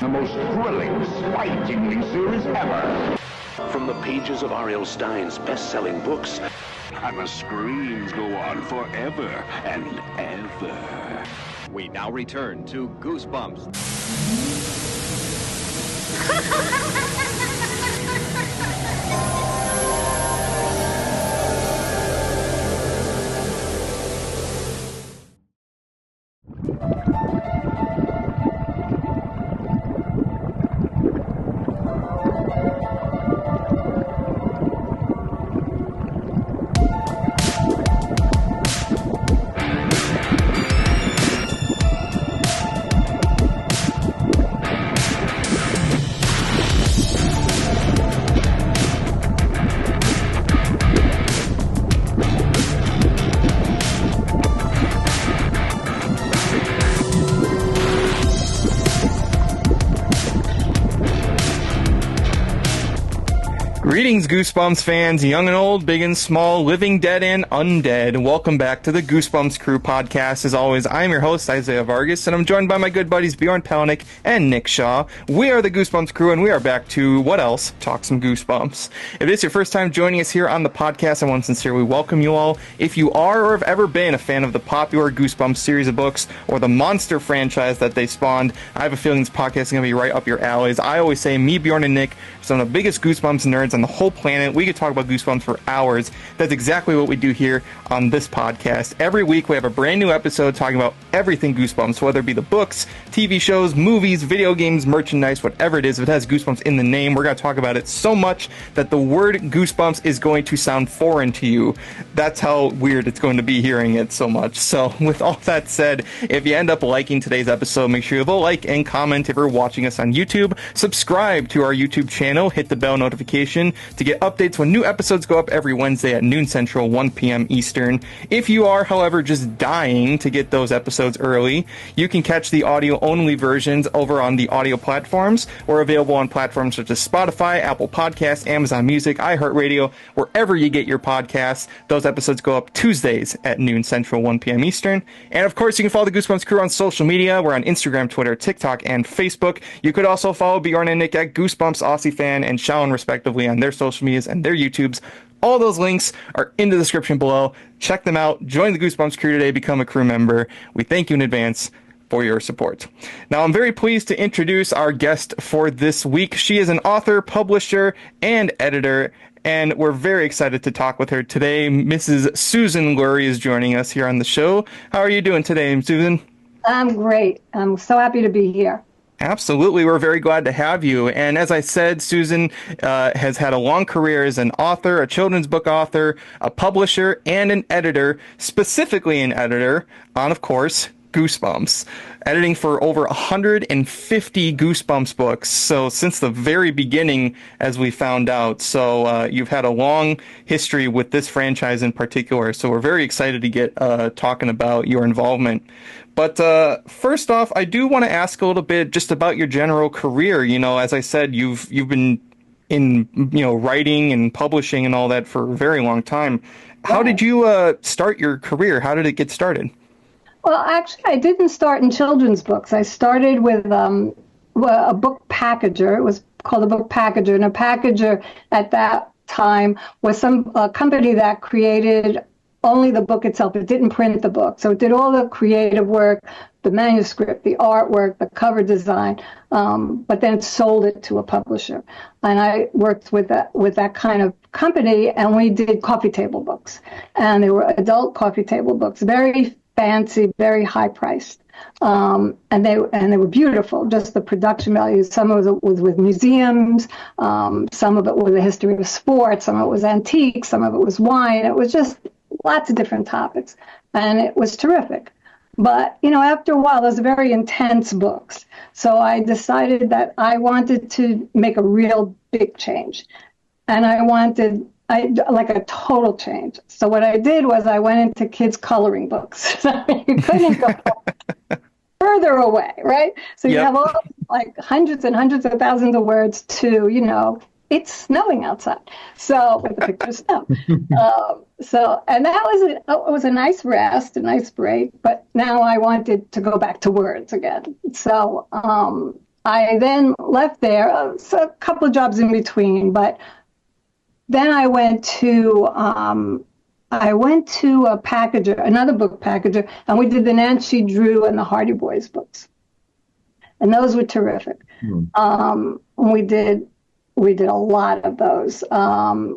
The most thrilling, spine-tingling series ever. From the pages of R.L. Stine's best-selling books, And the screams go on forever and ever. We now return to Goosebumps. Greetings, Goosebumps fans, young and old, big and small, living dead and undead. Welcome back to the Goosebumps Crew Podcast. As always, I'm your host, Isaiah Vargas, and I'm joined by my good buddies Bjorn Pelnick and Nick Shaw. We are the Goosebumps Crew, and we are back to, what else? Talk some Goosebumps. If this is your first time joining us here on the podcast, I want to sincerely welcome you all. If you are or have ever been a fan of the popular Goosebumps series of books or the monster franchise that they spawned, I have a feeling this podcast is going to be right up your alleys. I always say, me, Bjorn, and Nick are some of the biggest Goosebumps nerds on the whole planet. We could talk about Goosebumps for hours. That's exactly what we do here on this podcast. Every week we have a brand new episode talking about everything Goosebumps, whether it be the books, TV shows, movies, video games, merchandise, whatever it is. If it has Goosebumps in the name, we're going to talk about it so much that the word Goosebumps is going to sound foreign to you. That's how weird it's going to be hearing it so much. So with all that said, if you end up liking today's episode, make sure you like and comment if you're watching us on YouTube. Subscribe to our YouTube channel, hit the bell notification to get updates when new episodes go up every Wednesday at noon Central, 1 p.m. Eastern. If you are, however, just dying to get those episodes early, you can catch the audio-only versions over on the audio platforms. We're available on platforms such as Spotify, Apple Podcasts, Amazon Music, iHeartRadio, wherever you get your podcasts. Those episodes go up Tuesdays at noon Central, 1 p.m. Eastern. And of course, you can follow the Goosebumps Crew on social media. We're on Instagram, Twitter, TikTok, and Facebook. You could also follow Bjorn and Nick at Goosebumps Aussie Fan and Shawn, respectively, on their social medias and their YouTubes. All those links are in the description below. Check them out. Join the Goosebumps Crew today. Become a crew member. We thank you in advance for your support. Now, I'm very pleased to introduce our guest for this week. She is an author, publisher, and editor, and we're very excited to talk with her today. Mrs. Susan Lurie is joining us here on the show. How are you doing today, Susan? I'm great. I'm so happy to be here. Absolutely. We're very glad to have you. And as I said, Susan has had a long career as an author, a children's book author, a publisher, and an editor, specifically an editor on, of course, Goosebumps, editing for over 150 Goosebumps books. So since the very beginning, as we found out. So you've had a long history with this franchise in particular. So we're very excited to get talking about your involvement. But first off, I do want to ask a little bit just about your general career. You know, as I said, you've been in, writing and publishing and all that for a very long time. How did you start your career? How did it get started? Well, actually, I didn't start in children's books. I started with a book packager. It was called a book packager. And a packager at that time was some company that created only the book itself. It didn't print the book. So it did all the creative work, the manuscript, the artwork, the cover design, but then sold it to a publisher. And I worked with that kind of company, and we did coffee table books. And they were adult coffee table books, very fancy, very high priced. And they were beautiful, just the production value. Some of it was with museums, some of it was a history of sports, some of it was antiques, some of it was wine. It was just lots of different topics, and it was terrific. But, after a while, those are very intense books. So I decided that I wanted to make a real big change. And I wanted like a total change. So what I did was I went into kids' coloring books. So you couldn't go further away, right? So you have all like hundreds and hundreds of thousands of words to, it's snowing outside. So with the picture of snow. And that was a nice rest, a nice break. But now I wanted to go back to words again. So I then left there, so a couple of jobs in between, but then I went to a packager, another book packager, and we did the Nancy Drew and the Hardy Boys books, and those were terrific. We did a lot of those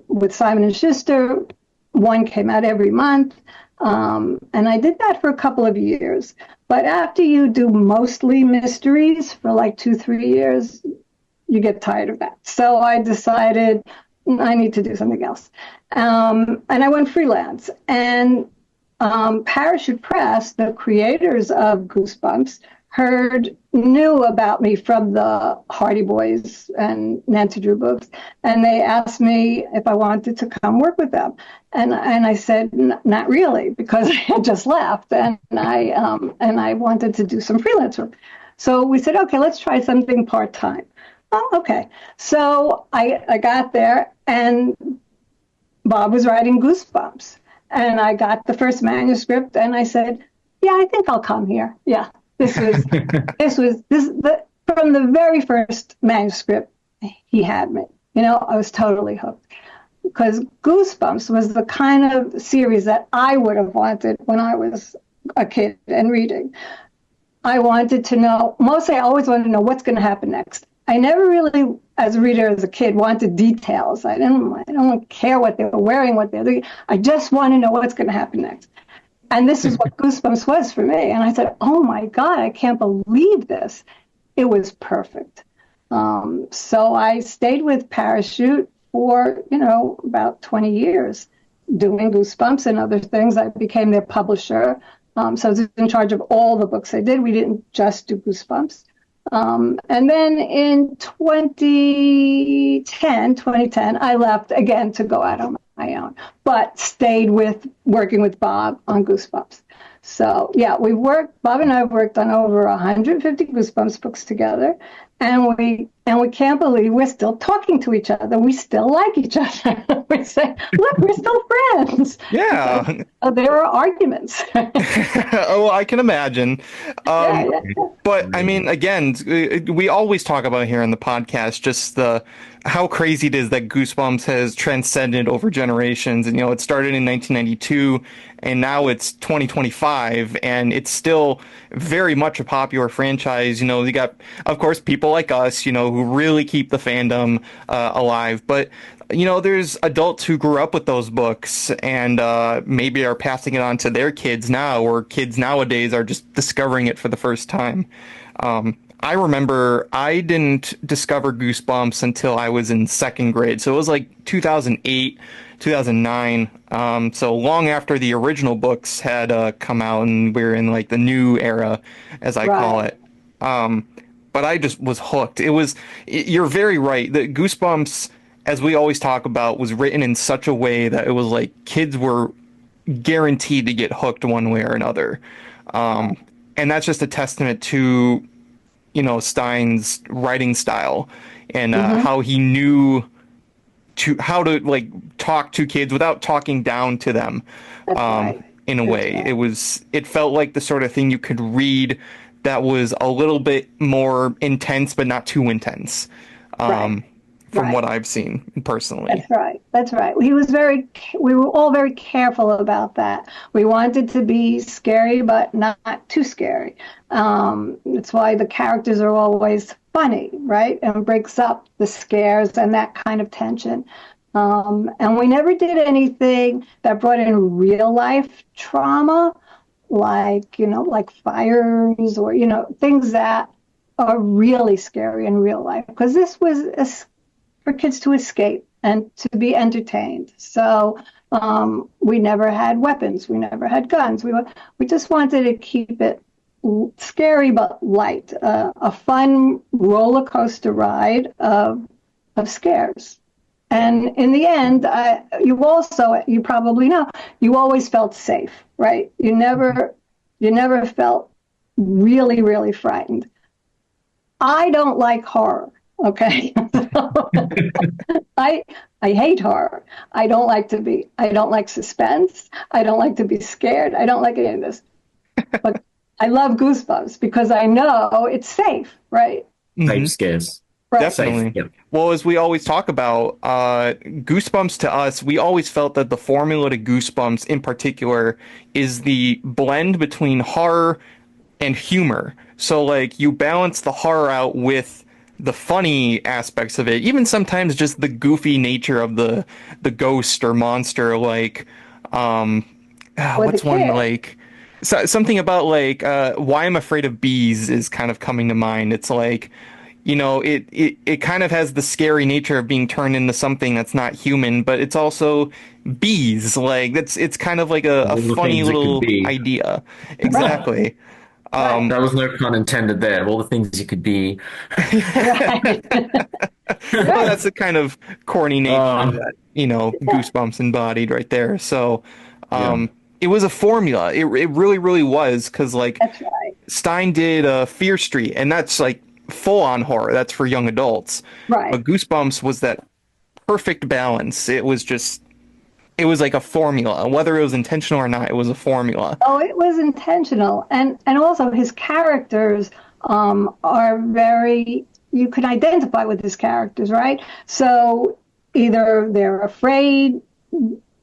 with Simon and Schuster. One came out every month, and I did that for a couple of years. But after you do mostly mysteries for like 2-3 years, you get tired of that. So I decided I need to do something else. And I went freelance. And Parachute Press, the creators of Goosebumps, knew about me from the Hardy Boys and Nancy Drew books, and they asked me if I wanted to come work with them, and I said not really, because I had just left, and I wanted to do some freelance work. So we said, okay, let's try something part-time. Oh, okay. So I got there, and Bob was writing Goosebumps, and I got the first manuscript, and I said, yeah, I think I'll come here. Yeah. This was from the very first manuscript, he had me. I was totally hooked, because Goosebumps was the kind of series that I would have wanted when I was a kid and reading. I wanted to know, mostly I always wanted to know what's going to happen next. I never really, as a reader, as a kid, wanted details. I don't care what they were wearing, what they're doing. I just want to know what's going to happen next. And this is what Goosebumps was for me. And I said, oh, my God, I can't believe this. It was perfect. So I stayed with Parachute for, about 20 years, doing Goosebumps and other things. I became their publisher. So I was in charge of all the books I did. We didn't just do Goosebumps. And then in 2010, I left again to go out on my own, but stayed working with Bob on Goosebumps. So yeah, Bob and I have worked on over 150 Goosebumps books together, and we can't believe we're still talking to each other. We still like each other. We say, look, we're still friends. Yeah. There are arguments. Oh, I can imagine. Yeah. But I mean, again, we always talk about here on the podcast just how crazy it is that Goosebumps has transcended over generations. And, it started in 1992, and now it's 2025, and it's still very much a popular franchise. You got, of course, people like us, who really keep the fandom alive. But, there's adults who grew up with those books and maybe are passing it on to their kids now, or kids nowadays are just discovering it for the first time. I remember I didn't discover Goosebumps until I was in second grade. So it was like 2008, 2009. So long after the original books had come out, and we were in like the new era, as I call it. But I just was hooked. You're very right. The Goosebumps, as we always talk about, was written in such a way that it was like kids were guaranteed to get hooked one way or another. And that's just a testament to Stine's writing style and how he knew how to like talk to kids without talking down to them. In a way, it felt like the sort of thing you could read that was a little bit more intense, but not too intense. From what I've seen personally. That's right. We were all very careful about that. We wanted to be scary, but not too scary. That's why the characters are always funny, right? And breaks up the scares and that kind of tension. And we never did anything that brought in real life trauma, like fires or, things that are really scary in real life. Because this was for kids to escape and to be entertained. So we never had weapons. We never had guns. We just wanted to keep it scary but light, a fun roller coaster ride of scares. And in the end, you probably know, you always felt safe, right? You never felt really, really frightened. I don't like horror. Okay. I hate horror. I don't like suspense. I don't like to be scared. I don't like any of this. But I love Goosebumps because I know it's safe, right? type scares. Right. Definitely. Yep. Well, as we always talk about, Goosebumps to us, we always felt that the formula to Goosebumps in particular is the blend between horror and humor. So, like, you balance the horror out with the funny aspects of it, even sometimes just the goofy nature of the ghost or monster, like, what's one, like, something about, like, Why I'm Afraid of Bees is kind of coming to mind. It's like, you know, it kind of has the scary nature of being turned into something that's not human, but it's also bees. Like it's kind of like a funny little idea. Exactly. That was no pun intended there. Of all the things you could be. Well, that's the kind of corny nature that, you know, Goosebumps embodied right there. So, it was a formula. It really, really was, because like That's right. Stine did Fear Street, and that's like full on horror. That's for young adults. Right. But Goosebumps was that perfect balance. It was like a formula. Whether it was intentional or not, it was a formula. Oh, it was intentional, and also his characters are very. You can identify with his characters, right? So either they're afraid,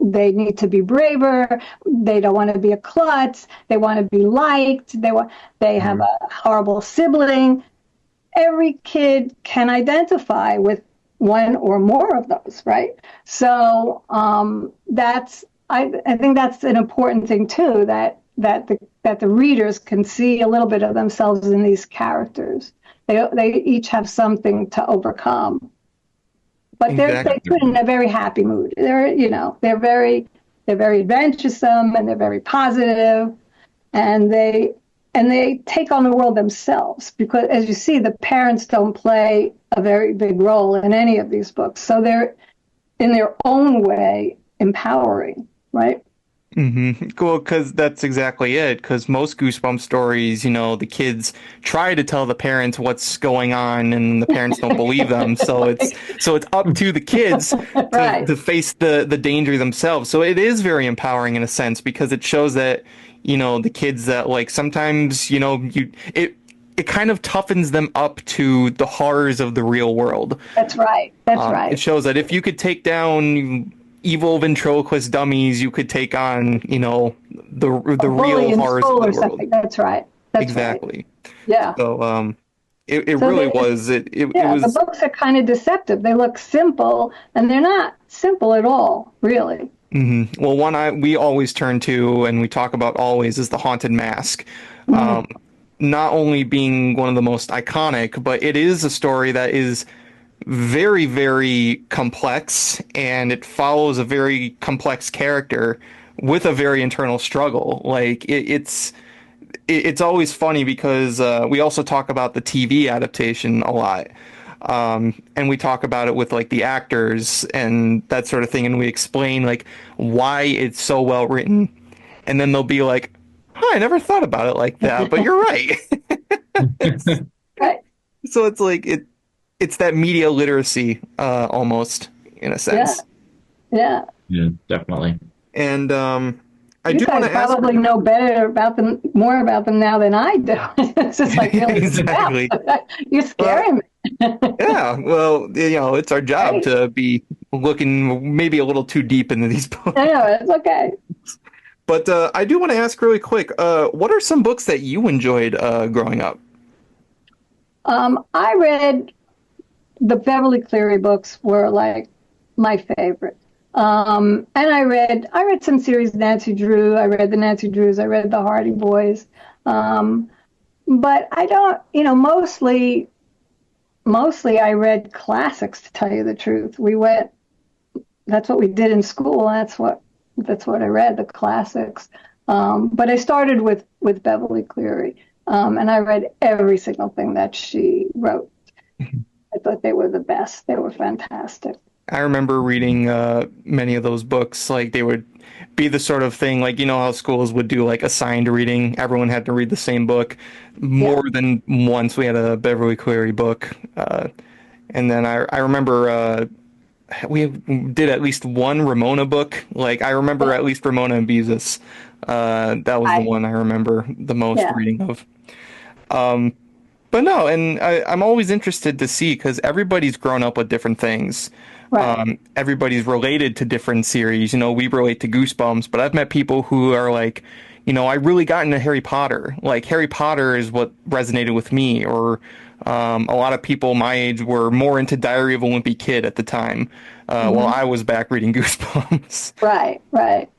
they need to be braver, they don't want to be a klutz, they want to be liked, they have a horrible sibling. Every kid can identify with one or more of those, right? So I think that's an important thing too, that the readers can see a little bit of themselves in these characters. They each have something to overcome, but they do it in a very happy mood. They're very adventuresome, and they're very positive, and they take on the world themselves, because, as you see, the parents don't play a very big role in any of these books. So they're, in their own way, empowering, right? Mm-hmm. Cool, because that's exactly it. Because most Goosebumps stories, you know, the kids try to tell the parents what's going on, and the parents don't believe them. So it's up to the kids to face the danger themselves. So it is very empowering in a sense, because it shows that, you know, the kids that, like, sometimes, you know, it kind of toughens them up to the horrors of the real world. That's right. That's right. It shows that if you could take down evil ventriloquist dummies, you could take on, you know, the real horrors of the world. That's right. That's exactly. Right. Yeah. So it really was. It was. The books are kind of deceptive. They look simple, and they're not simple at all, really. Mm-hmm. Well, one we always turn to, and we talk about always, is The Haunted Mask. Not only being one of the most iconic, but it is a story that is very, very complex, and it follows a very complex character with a very internal struggle. Like it's always funny, because we also talk about the TV adaptation a lot. And we talk about it with, like, the actors and that sort of thing, and we explain, like, why it's so well written, and then they'll be like, I never thought about it like that, but you're right. Right. So it's like it's that media literacy, almost, in a sense. Yeah, definitely. And I you do want guys to ask. probably know more about them now than I do. It's just like, really, exactly. You're scaring me. Yeah, well, you know, it's our job to be looking maybe a little too deep into these books. I know, it's okay. But I do want to ask really quick, what are some books that you enjoyed growing up? I read the Beverly Cleary books were like my favorite. And I read some series of Nancy Drew. I read the Nancy Drews. I read the Hardy Boys. But I don't, mostly I read classics, to tell you the truth. That's what we did in school. That's what I read, the classics. But I started with Beverly Cleary. And I read every single thing that she wrote. I thought they were the best. They were fantastic. I remember reading many of those books. Like, they would be the sort of thing, like, you know how schools would do, like, assigned reading. Everyone had to read the same book. More than once we had a Beverly Cleary book. And then I remember we did at least one Ramona book. Like, I remember at least Ramona and Beezus. That was the one I remember the most reading of. But no, and I'm always interested to see because everybody's grown up with different things. Right. Everybody's related to different series. We relate to Goosebumps, but I've met people who are like, I really got into Harry Potter. Like Harry Potter is what resonated with me, or a lot of people my age were more into Diary of a Wimpy Kid at the time, while I was back reading Goosebumps. Right.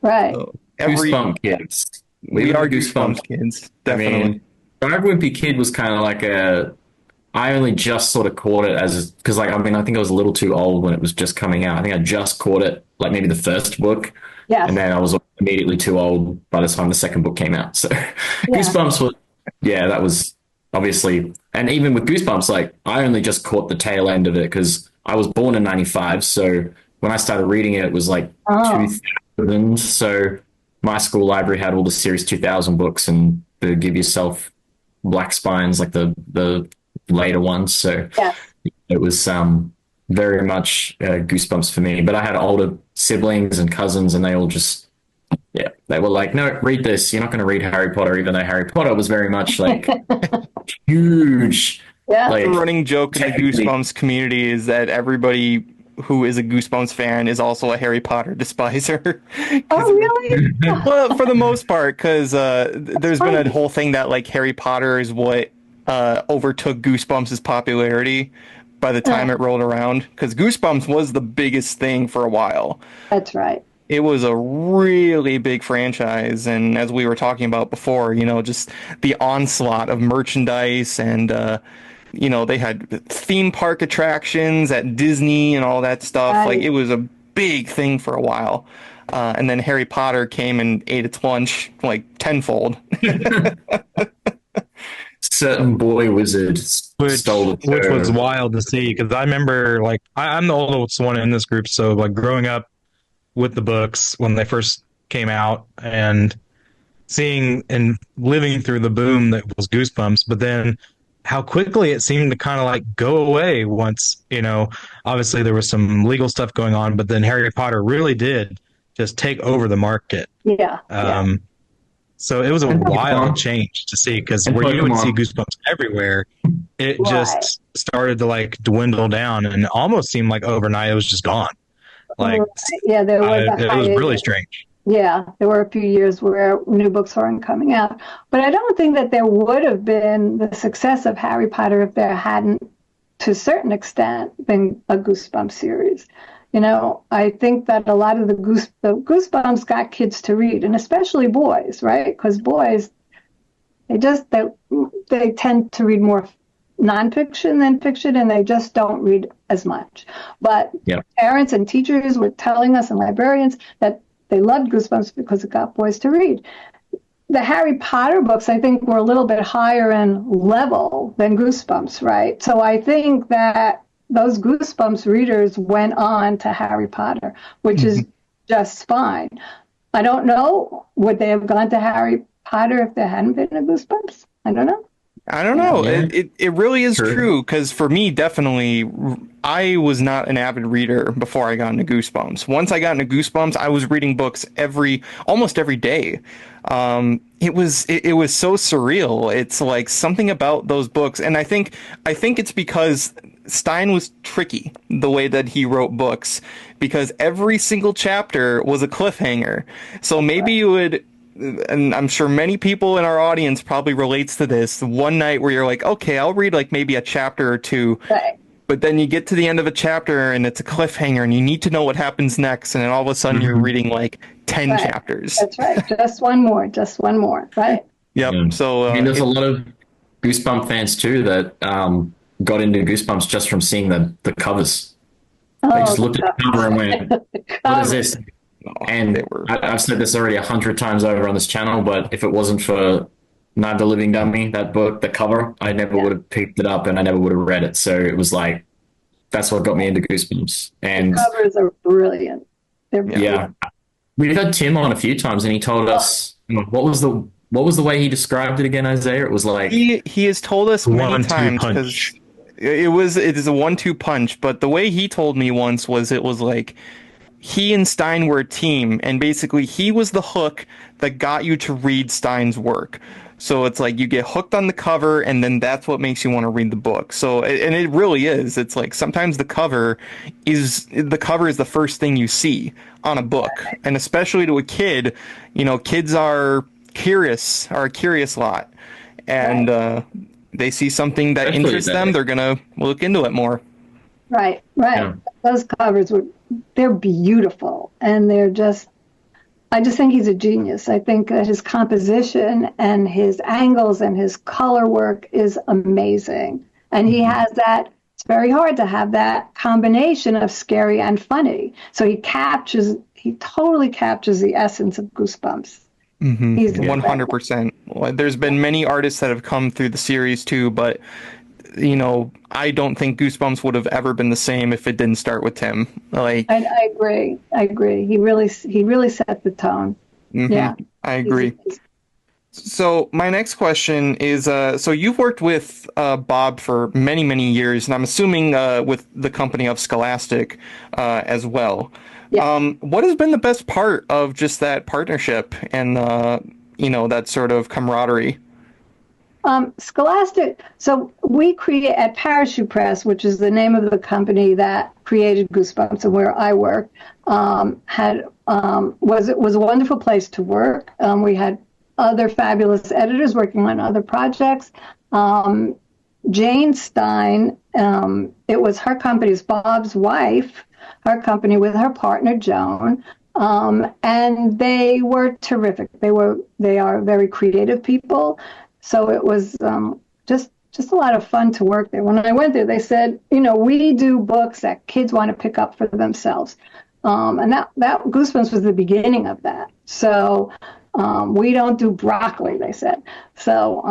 So Goosebump kids. we were are Goosebumps kids, definitely. I mean, Diary of a Wimpy Kid was kind of like I only just sort of caught it because I think I was a little too old when it was just coming out. I think I just caught it, like maybe the first book. Yes. And then I was immediately too old by the time the second book came out. So Goosebumps was, that was obviously, and even with Goosebumps, like I only just caught the tail end of it because I was born in 95. So when I started reading it, it was like 2000. So my school library had all the Series 2000 books and the Give Yourself Black Spines, like the later ones. So it was very much Goosebumps for me. But I had older siblings and cousins, and they all just, they were like, no, read this. You're not going to read Harry Potter, even though Harry Potter was very much like huge. Yeah. The running joke in the Goosebumps community is that everybody who is a Goosebumps fan is also a Harry Potter despiser. Oh, really? Well, for the most part, because there's been a whole thing that like Harry Potter is what overtook Goosebumps' popularity by the time it rolled around, because Goosebumps was the biggest thing for a while. That's right. It was a really big franchise, and as we were talking about before, just the onslaught of merchandise and they had theme park attractions at Disney and all that stuff. Like it was a big thing for a while. And then Harry Potter came and ate its lunch like tenfold. Certain boy wizards stole it. Which was wild to see, because I remember, like, I'm the oldest one in this group, so like growing up with the books when they first came out and seeing and living through the boom that was Goosebumps, but then how quickly it seemed to kind of like go away once, obviously there was some legal stuff going on, but then Harry Potter really did just take over the market. Yeah. So it was a wild change to see, because where you would see Goosebumps everywhere, it just started to like dwindle down, and it almost seemed like overnight it was just gone. Like, there was it was really strange. Yeah, there were a few years where new books weren't coming out. But I don't think that there would have been the success of Harry Potter if there hadn't, to a certain extent, been a Goosebumps series. I think that a lot of the Goosebumps got kids to read, and especially boys, right? Because boys, they tend to read more nonfiction than fiction, and they just don't read as much. But parents and teachers were telling us, and librarians, that they loved Goosebumps because it got boys to read. The Harry Potter books, I think, were a little bit higher in level than Goosebumps, right? So I think that those Goosebumps readers went on to Harry Potter, which is just fine. I don't know, would they have gone to Harry Potter if there hadn't been a Goosebumps? I don't know. It really is true, because for me, definitely, I was not an avid reader before I got into Goosebumps. Once I got into Goosebumps, I was reading books almost every day. It was so surreal. It's like something about those books, and I think it's because Stine was tricky the way that he wrote books, because every single chapter was a cliffhanger. So maybe you would, and I'm sure many people in our audience probably relates to this, one night where you're like, okay, I'll read like maybe a chapter or two, but then you get to the end of a chapter and it's a cliffhanger and you need to know what happens next, and then all of a sudden you're reading like 10 chapters. That's right. Just one more, right? Yep. Yeah. So there's a lot of Goosebump fans too that got into Goosebumps just from seeing the covers. They just looked at the cover and went, what is this? And I've said this already 100 times over on this channel, but if it wasn't for Night of the Living Dummy, that book, the cover, I never would have picked it up and I never would have read it. So it was like, that's what got me into Goosebumps. And the covers are brilliant. They're brilliant. Yeah. We've had Tim on a few times and he told us, what was the way he described it again, Isaiah? It was like, he has told us many times, because it is a 1-2 punch, but the way he told me once was, it was like he and Stine were a team, and basically he was the hook that got you to read Stine's work. So it's like you get hooked on the cover, and then that's what makes you want to read the book. So, and it really is. It's like sometimes the cover is the first thing you see on a book, and especially to a kid, kids are a curious lot, and they see something that interests them, they're gonna look into it more. Right. Yeah. Those covers they're beautiful, and I just think he's a genius. I think that his composition and his angles and his color work is amazing. And he has that, it's very hard to have that combination of scary and funny. So he totally captures the essence of Goosebumps. Mm-hmm. He's 100%. There's been many artists that have come through the series too, but I don't think Goosebumps would have ever been the same if it didn't start with Tim. I agree. He really set the tone. Mm-hmm. Yeah, I agree. So my next question is, so you've worked with Bob for many, many years, and I'm assuming with the company of Scholastic as well. Yeah. What has been the best part of just that partnership and, that sort of camaraderie? Scholastic, so we create at Parachute Press, which is the name of the company that created Goosebumps and where I work, was a wonderful place to work. We had other fabulous editors working on other projects. Jane Stine, it was her company's Bob's wife, her company with her partner Joan. And they were terrific. They are very creative people. So it was just a lot of fun to work there. When I went there, they said, we do books that kids want to pick up for themselves. And that Goosebumps was the beginning of that. So we don't do broccoli, they said. So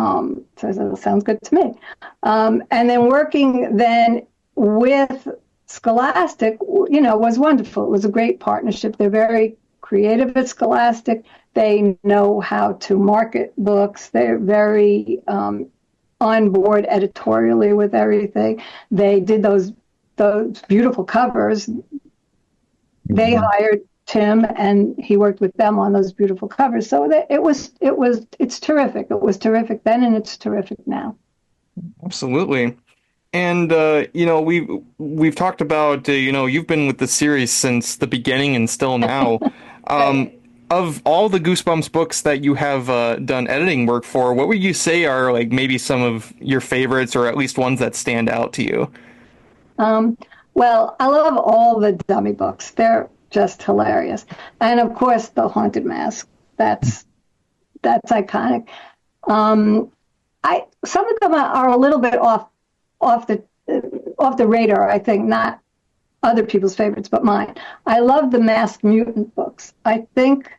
I said, sounds good to me. And then working then with Scholastic, was wonderful. It was a great partnership. They're very creative at Scholastic. They know how to market books. They're very on board editorially with everything. They did those beautiful covers. Mm-hmm. They hired Tim, and he worked with them on those beautiful covers. So it's terrific. It was terrific then, and it's terrific now. Absolutely. And we've talked about you've been with the series since the beginning and still now. Of all the Goosebumps books that you have done editing work for, what would you say are like maybe some of your favorites, or at least ones that stand out to you? Well, I love all the dummy books. They're just hilarious, and of course, The Haunted Mask. That's iconic. Some of them are a little bit off the radar. I think not other people's favorites, but mine. I love the Masked Mutant books. I think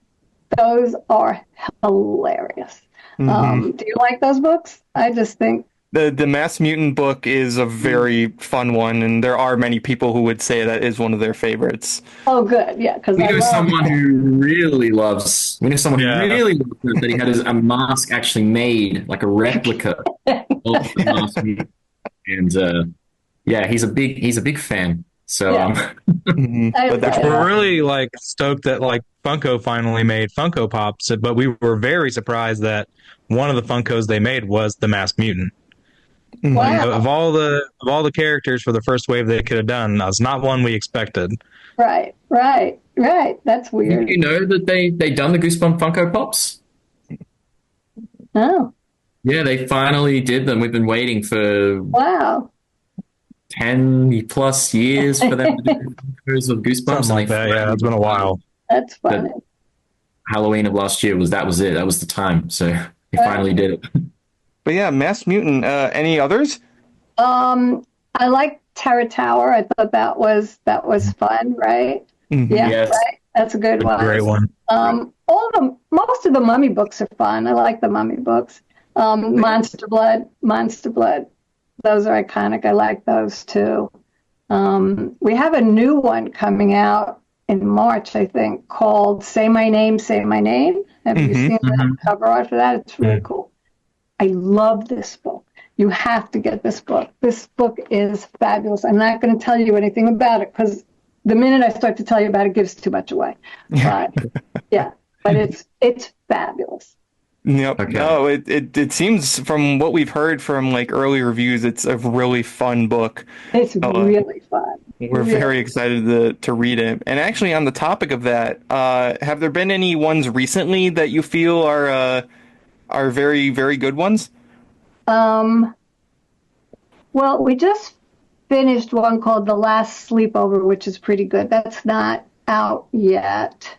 those are hilarious. Mm-hmm. Do you like those books? I just think the Masked Mutant book is a very fun one, and there are many people who would say that is one of their favorites. Oh, good, yeah. Because we know someone who really loves. We know someone who really loves it, that he had a mask actually made, like a replica of the Masked Mutant, and he's a big fan. So we're really stoked that Funko finally made Funko Pops, but we were very surprised that one of the Funkos they made was the Masked Mutant. Wow. Of all the characters for the first wave they could have done, that was not one we expected. Right. That's weird. Did you know that they done the Goosebump Funko Pops? Oh. Yeah, they finally did them. We've been waiting for 10 plus years for them to do Funkos of Goosebumps. Something like that. Yeah, it's been a while. That's funny. Halloween of last year that was it. That was the time. So he finally did it. But yeah, Masked Mutant. Any others? I like Terror Tower. I thought that was fun, right? Mm-hmm. Yeah, yes. right. That's a good one. Great one. Most of the Mummy books are fun. I like the Mummy books. Monster Blood. Those are iconic. I like those too. We have a new one coming out in March, I think, called Say My Name, Say My Name. Have you seen the cover art for that? It's really cool. I love this book. You have to get this book. This book is fabulous. I'm not going to tell you anything about it because the minute I start to tell you about it, it gives too much away. But but it's fabulous. Yep. Okay. No, it seems from what we've heard from like early reviews, it's a really fun book. It's really fun. We're Really. very excited to read it. And actually, on the topic of that, have there been any ones recently that you feel are very, very good ones? Well, we just finished one called The Last Sleepover, which is pretty good. That's not out yet.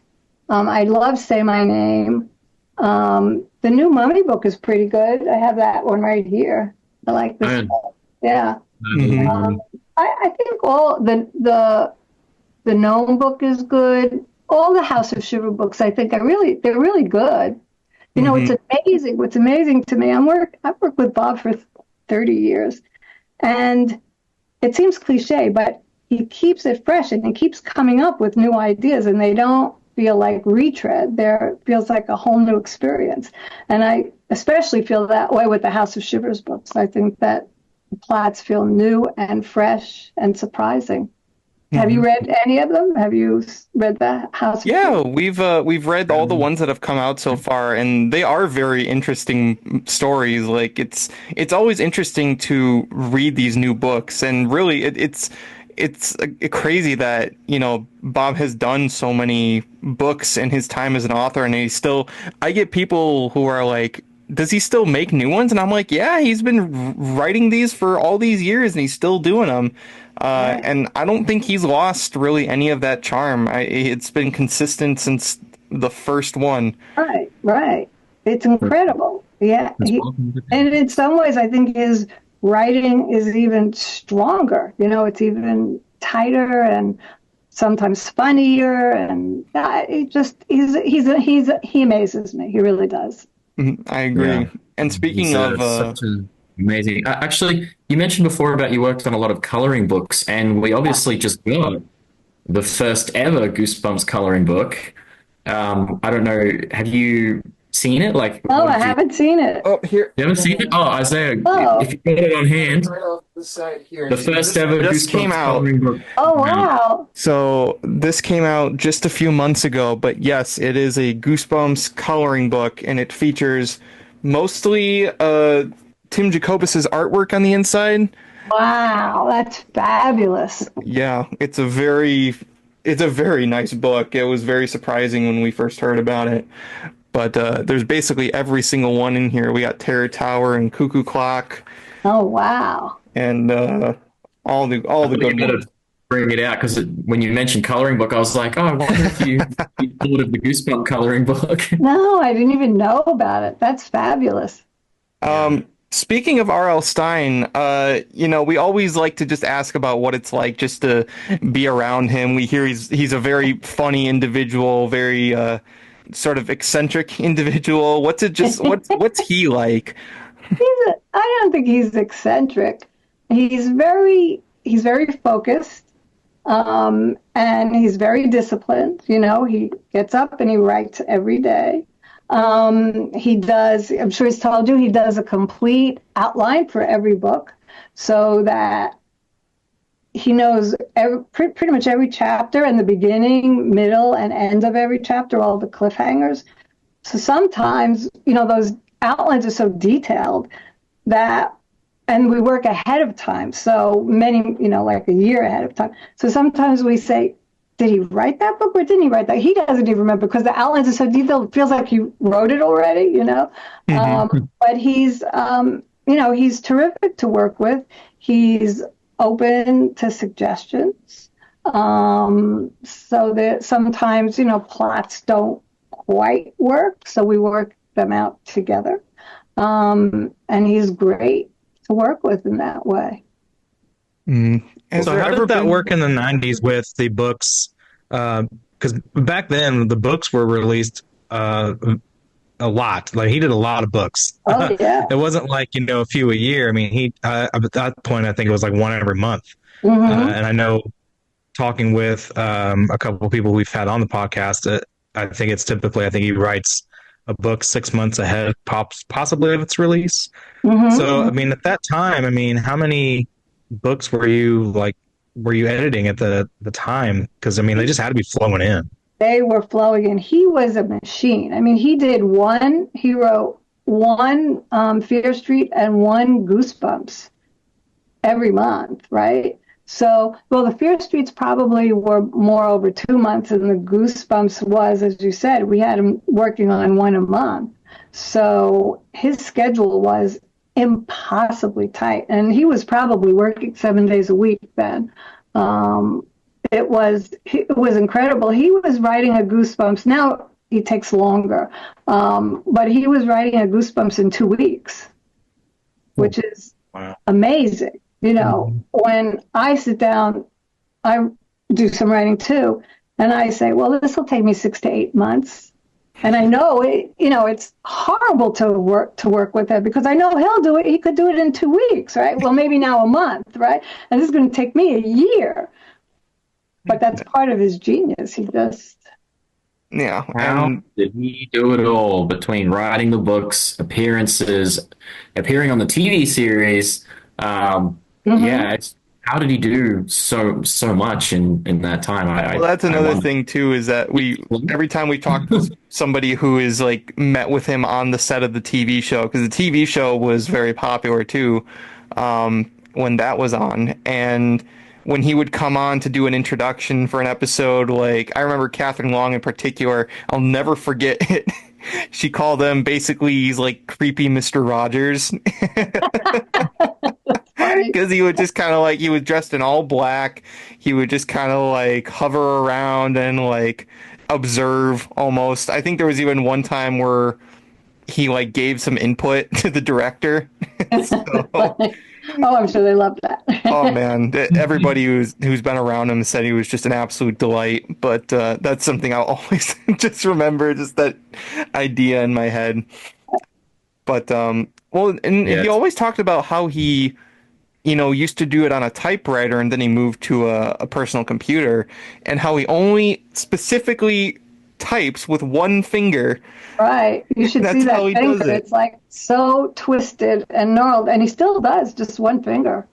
I love Say My Name. The new Mummy book is pretty good. I have that one right here. I like this one. Yeah. I think all the Gnome book is good. All the House of Shiver books, I think, they're really good. You know, it's amazing. What's amazing to me, I've worked with Bob for 30 years, and it seems cliche, but he keeps it fresh and he keeps coming up with new ideas, and they don't feel like retread. There feels like a whole new experience. And I especially feel that way with the House of Shivers books. I think that the plots feel new and fresh and surprising. Have you read any of them? Have you read the House of Shivers? We've read all the ones that have come out so far, and they are very interesting stories. Like it's always interesting to read these new books, and really it's crazy that, you know, Bob has done so many books in his time as an author, and I get people who are like, does he still make new ones? And I'm like, yeah, he's been writing these for all these years and he's still doing them. And I don't think he's lost really any of that charm. It's been consistent since the first one. Right. It's incredible. Yeah. And in some ways, I think his writing is even stronger. You know, it's even tighter and sometimes funnier. And he amazes me. He really does. I agree. Yeah. And speaking of such an amazing, actually, you mentioned before about you worked on a lot of coloring books, and we obviously just got the first ever Goosebumps coloring book. I don't know, have you seen it? Like, I haven't seen it. Oh, here. You haven't seen it? Oh, Isaiah, if you got it on hand. Right off the side here. The first ever Goosebumps came out. Coloring book. Oh, wow. So this came out just a few months ago, but yes, it is a Goosebumps coloring book, and it features mostly Tim Jacobus's artwork on the inside. Wow, that's fabulous. Yeah, it's a very nice book. It was very surprising when we first heard about it. But there's basically every single one in here. We got Terror Tower and Cuckoo Clock. Oh, wow. And all the good ones. Bring it out, because when you mentioned coloring book, I was like, oh, I wonder if you thought of the Goosebump coloring book. No, I didn't even know about it. That's fabulous. Speaking of R.L. Stine, you know, we always like to just ask about what it's like just to be around him. We hear he's a very funny individual, very sort of eccentric individual. What's he like? I don't think he's eccentric. He's very focused, and he's very disciplined. You know, he gets up and he writes every day. He does, I'm sure he's told you, he does a complete outline for every book so that he knows pretty much every chapter and the beginning, middle, and end of every chapter, all the cliffhangers. So sometimes, you know, those outlines are so detailed and we work ahead of time. So many, you know, like a year ahead of time. So sometimes we say, did he write that book or didn't he write that? He doesn't even remember because the outlines are so detailed. It feels like he wrote it already, you know. But he's, you know, he's terrific to work with. He's open to suggestions. So that sometimes, you know, plots don't quite work. So we work them out together. And he's great to work with in that way. So how did that work in the 90s with the books? Because back then the books were released a lot. Like he did a lot of books. Oh yeah. It wasn't like, you know, a few a year. I mean, he at that point I think it was like one every month. And I know talking with a couple of people we've had on the podcast, I think it's typically, I think he writes a book 6 months ahead, possibly of its release. So I mean, at that time, I mean, how many books were you editing at the time? Because I mean, they just had to be flowing in. They were flowing, and he was a machine. I mean, he wrote one Fear Street and one Goosebumps every month, right? So, well, the Fear Streets probably were more over 2 months, and the Goosebumps was, as you said, we had him working on one a month. So his schedule was impossibly tight, and he was probably working 7 days a week then. It was incredible. He was writing a Goosebumps. Now he takes longer, but he was writing a Goosebumps in 2 weeks, which is amazing. You know, when I sit down, I do some writing too, and I say, well, this will take me 6 to 8 months. And I know it's horrible to work with him, because I know he'll do it. He could do it in 2 weeks, right? Well, maybe now a month, right? And this is going to take me a year. But that's part of his genius. He just... Yeah. How did he do it all between writing the books, appearances, appearing on the TV series? Yeah, how did he do so much in that time? Well, that's another thing too, is that every time we talk to somebody who is like met with him on the set of the TV show, because the TV show was very popular too, when that was on, and when he would come on to do an introduction for an episode, like I remember Catherine Long in particular, I'll never forget it. She called him, basically, he's like creepy Mr. Rogers. Because he would just kind of like, he was dressed in all black. He would just kind of like hover around and like observe almost. I think there was even one time where he like gave some input to the director. Oh, I'm sure they loved that. Oh man, everybody who's been around him said he was just an absolute delight. But that's something I'll always just remember, just that idea in my head. But he always talked about how he, used to do it on a typewriter, and then he moved to a personal computer, and how he only specifically types with one finger. Right. You should see that finger. It's like so twisted and gnarled, and he still does, just one finger.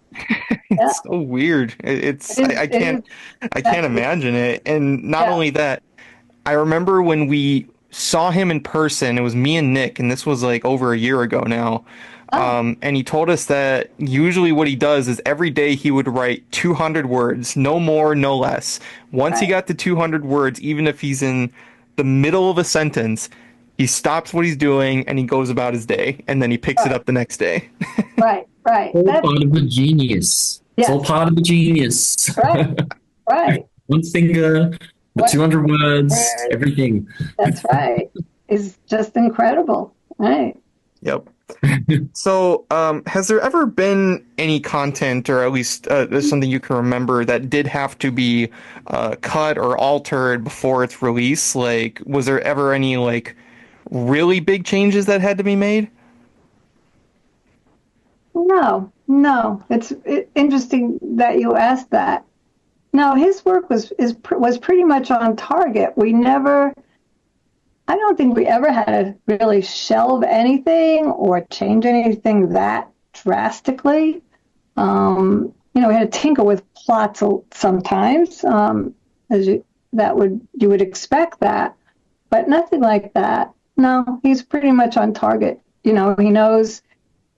It's so weird. I can't imagine it. And not only that, I remember when we saw him in person, it was me and Nick, and this was like over a year ago now. And he told us that usually what he does is every day he would write 200 words, no more, no less. Once he got to 200 words, even if he's in the middle of a sentence, he stops what he's doing and he goes about his day, and then he picks it up the next day. Right. All part of the genius. Yes. It's all part of the genius. Right. One finger, the 200 words, everything. That's right. It's just incredible. Right. Yep. So, has there ever been any content, or at least there's something you can remember, that did have to be cut or altered before its release? Like, was there ever any like really big changes that had to be made? No. It's interesting that you asked that. No, his work was pretty much on target. I don't think we ever had to really shelve anything or change anything that drastically. We had to tinker with plots sometimes, you would expect that, but nothing like that. No, he's pretty much on target. He knows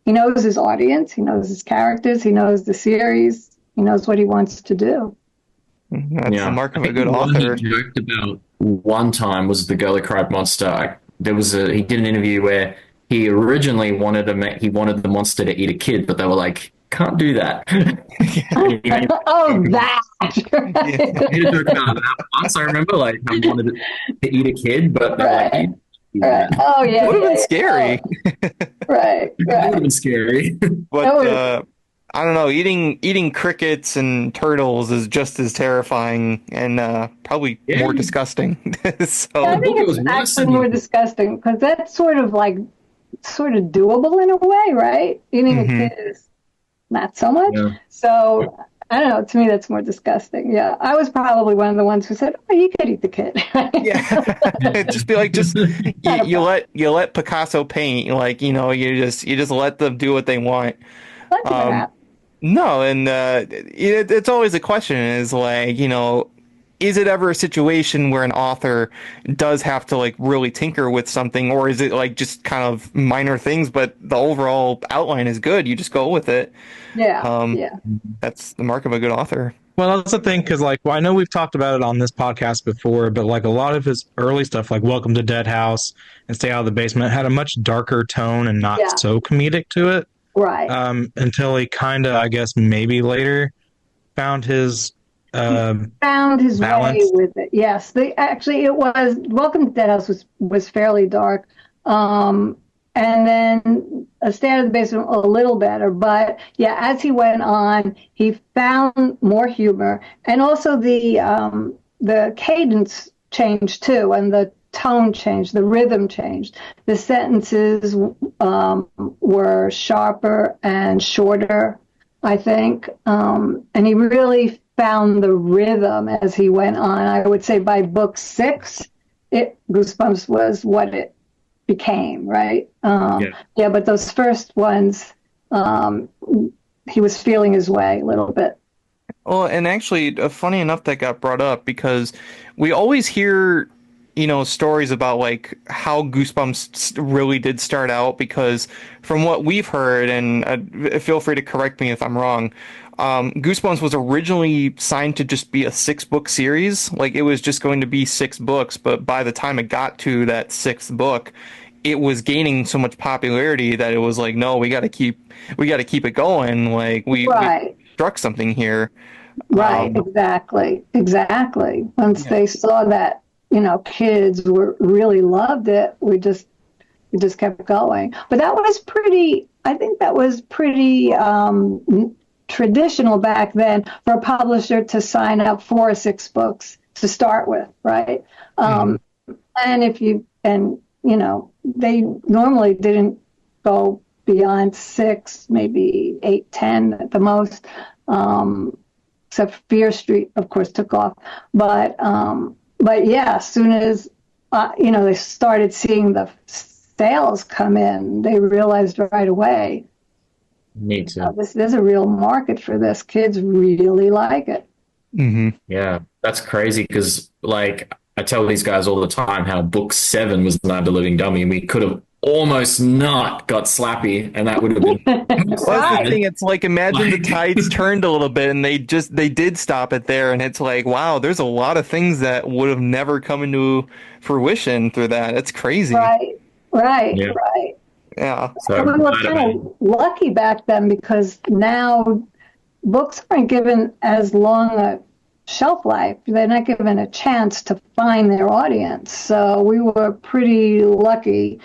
his audience, he knows his characters, he knows the series, he knows what he wants to do. That's the mark of a good author. He joked about one time was The Girl Who Cried Monster. He did an interview where he originally wanted the monster to eat a kid, but they were like, can't do that. Oh, that! He did a joke about that once. I remember, like, he wanted it to eat a kid, but they were like, right. Oh, yeah. It would have been scary. Right. It would have been scary. But I don't know, eating crickets and turtles is just as terrifying and probably more disgusting. So I think it's actually more disgusting, because that's sort of doable in a way, right? Eating a kid is not so much. Yeah. So I don't know. To me, that's more disgusting. Yeah, I was probably one of the ones who said, "Oh, you could eat the kid." Yeah, just be like, you let Picasso paint. Like, you just let them do what they want. No, and it's always a question is like, is it ever a situation where an author does have to like really tinker with something, or is it like just kind of minor things, but the overall outline is good? You just go with it. Yeah, That's the mark of a good author. Well, that's the thing, because like, well, I know we've talked about it on this podcast before, but like a lot of his early stuff, like Welcome to Dead House and Stay Out of the Basement, had a much darker tone and not so comedic to it. Right. Until he kind of, I guess, maybe later found his balance. Way with it. Yes, it was Welcome to Dead House was fairly dark. And then Stay Out of the Basement a little better. But yeah, as he went on, he found more humor. And also the cadence changed too, and the tone changed, the rhythm changed. The sentences were sharper and shorter, I think. And he really found the rhythm as he went on. I would say by book 6, Goosebumps was what it became, right? But those first ones, he was feeling his way a little bit. Well, and actually, funny enough that got brought up, because we always hear, stories about like how Goosebumps really did start out, because from what we've heard, and feel free to correct me if I'm wrong, Goosebumps was originally signed to just be a 6-book series. Like, it was just going to be 6 books, but by the time it got to that 6th book, it was gaining so much popularity that it was like, no, we got to keep it going. Like, we struck something here. Right. Exactly. Once they saw that, kids really loved it, we just kept going. But that was pretty traditional back then for a publisher to sign up for 6 books to start with, right? And they normally didn't go beyond 6, maybe 8, 10 at the most, except Fear Street, of course, took off. But yeah, as soon as they started seeing the sales come in, they realized right away, need to. There's a real market for this. Kids really like it. Mm-hmm. Yeah, that's crazy, because like I tell these guys all the time how book 7 was Night of the Living Dummy, and we could have almost not got Slappy, and that would have been. Well, that's the thing. It's like, imagine the tides turned a little bit, and they did stop it there, and it's like, wow, there's a lot of things that would have never come into fruition through that. It's crazy. Right. Yeah. So we were kind of lucky back then, because now books aren't given as long a shelf life. They're not given a chance to find their audience. So we were pretty lucky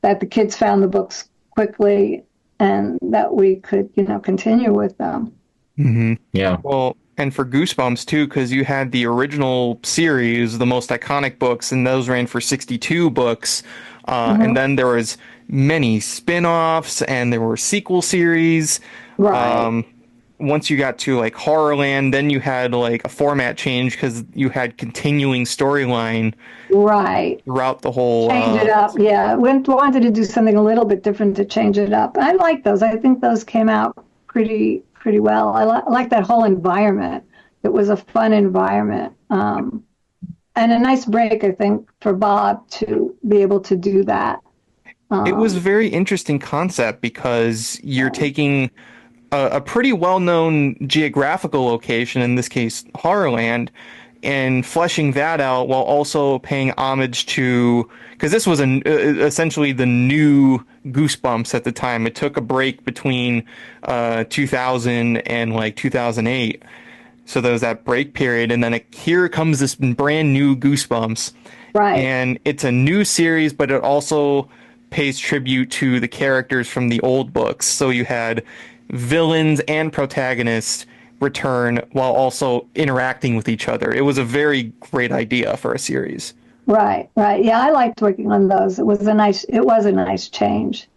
that the kids found the books quickly and that we could, continue with them. Mm-hmm. Yeah. Well, and for Goosebumps too, because you had the original series, the most iconic books, and those ran for 62 books. And then there was many spin-offs, and there were sequel series. Right. Once you got to like Horrorland, then you had like a format change, because you had continuing storyline throughout the whole. Change it up, yeah. We wanted to do something a little bit different to change it up. I like those. I think those came out pretty well. I like that whole environment. It was a fun environment, and a nice break, I think, for Bob to be able to do that. It was a very interesting concept, because you're taking a pretty well-known geographical location, in this case Horrorland, and fleshing that out while also paying homage to, because this was essentially the new Goosebumps at the time. It took a break between 2000 and like 2008, so there was that break period, and then here comes this brand new Goosebumps, and it's a new series, but it also pays tribute to the characters from the old books. So you had villains and protagonists return while also interacting with each other. It was a very great idea for a series. Right. Yeah, I liked working on those. It was a nice change.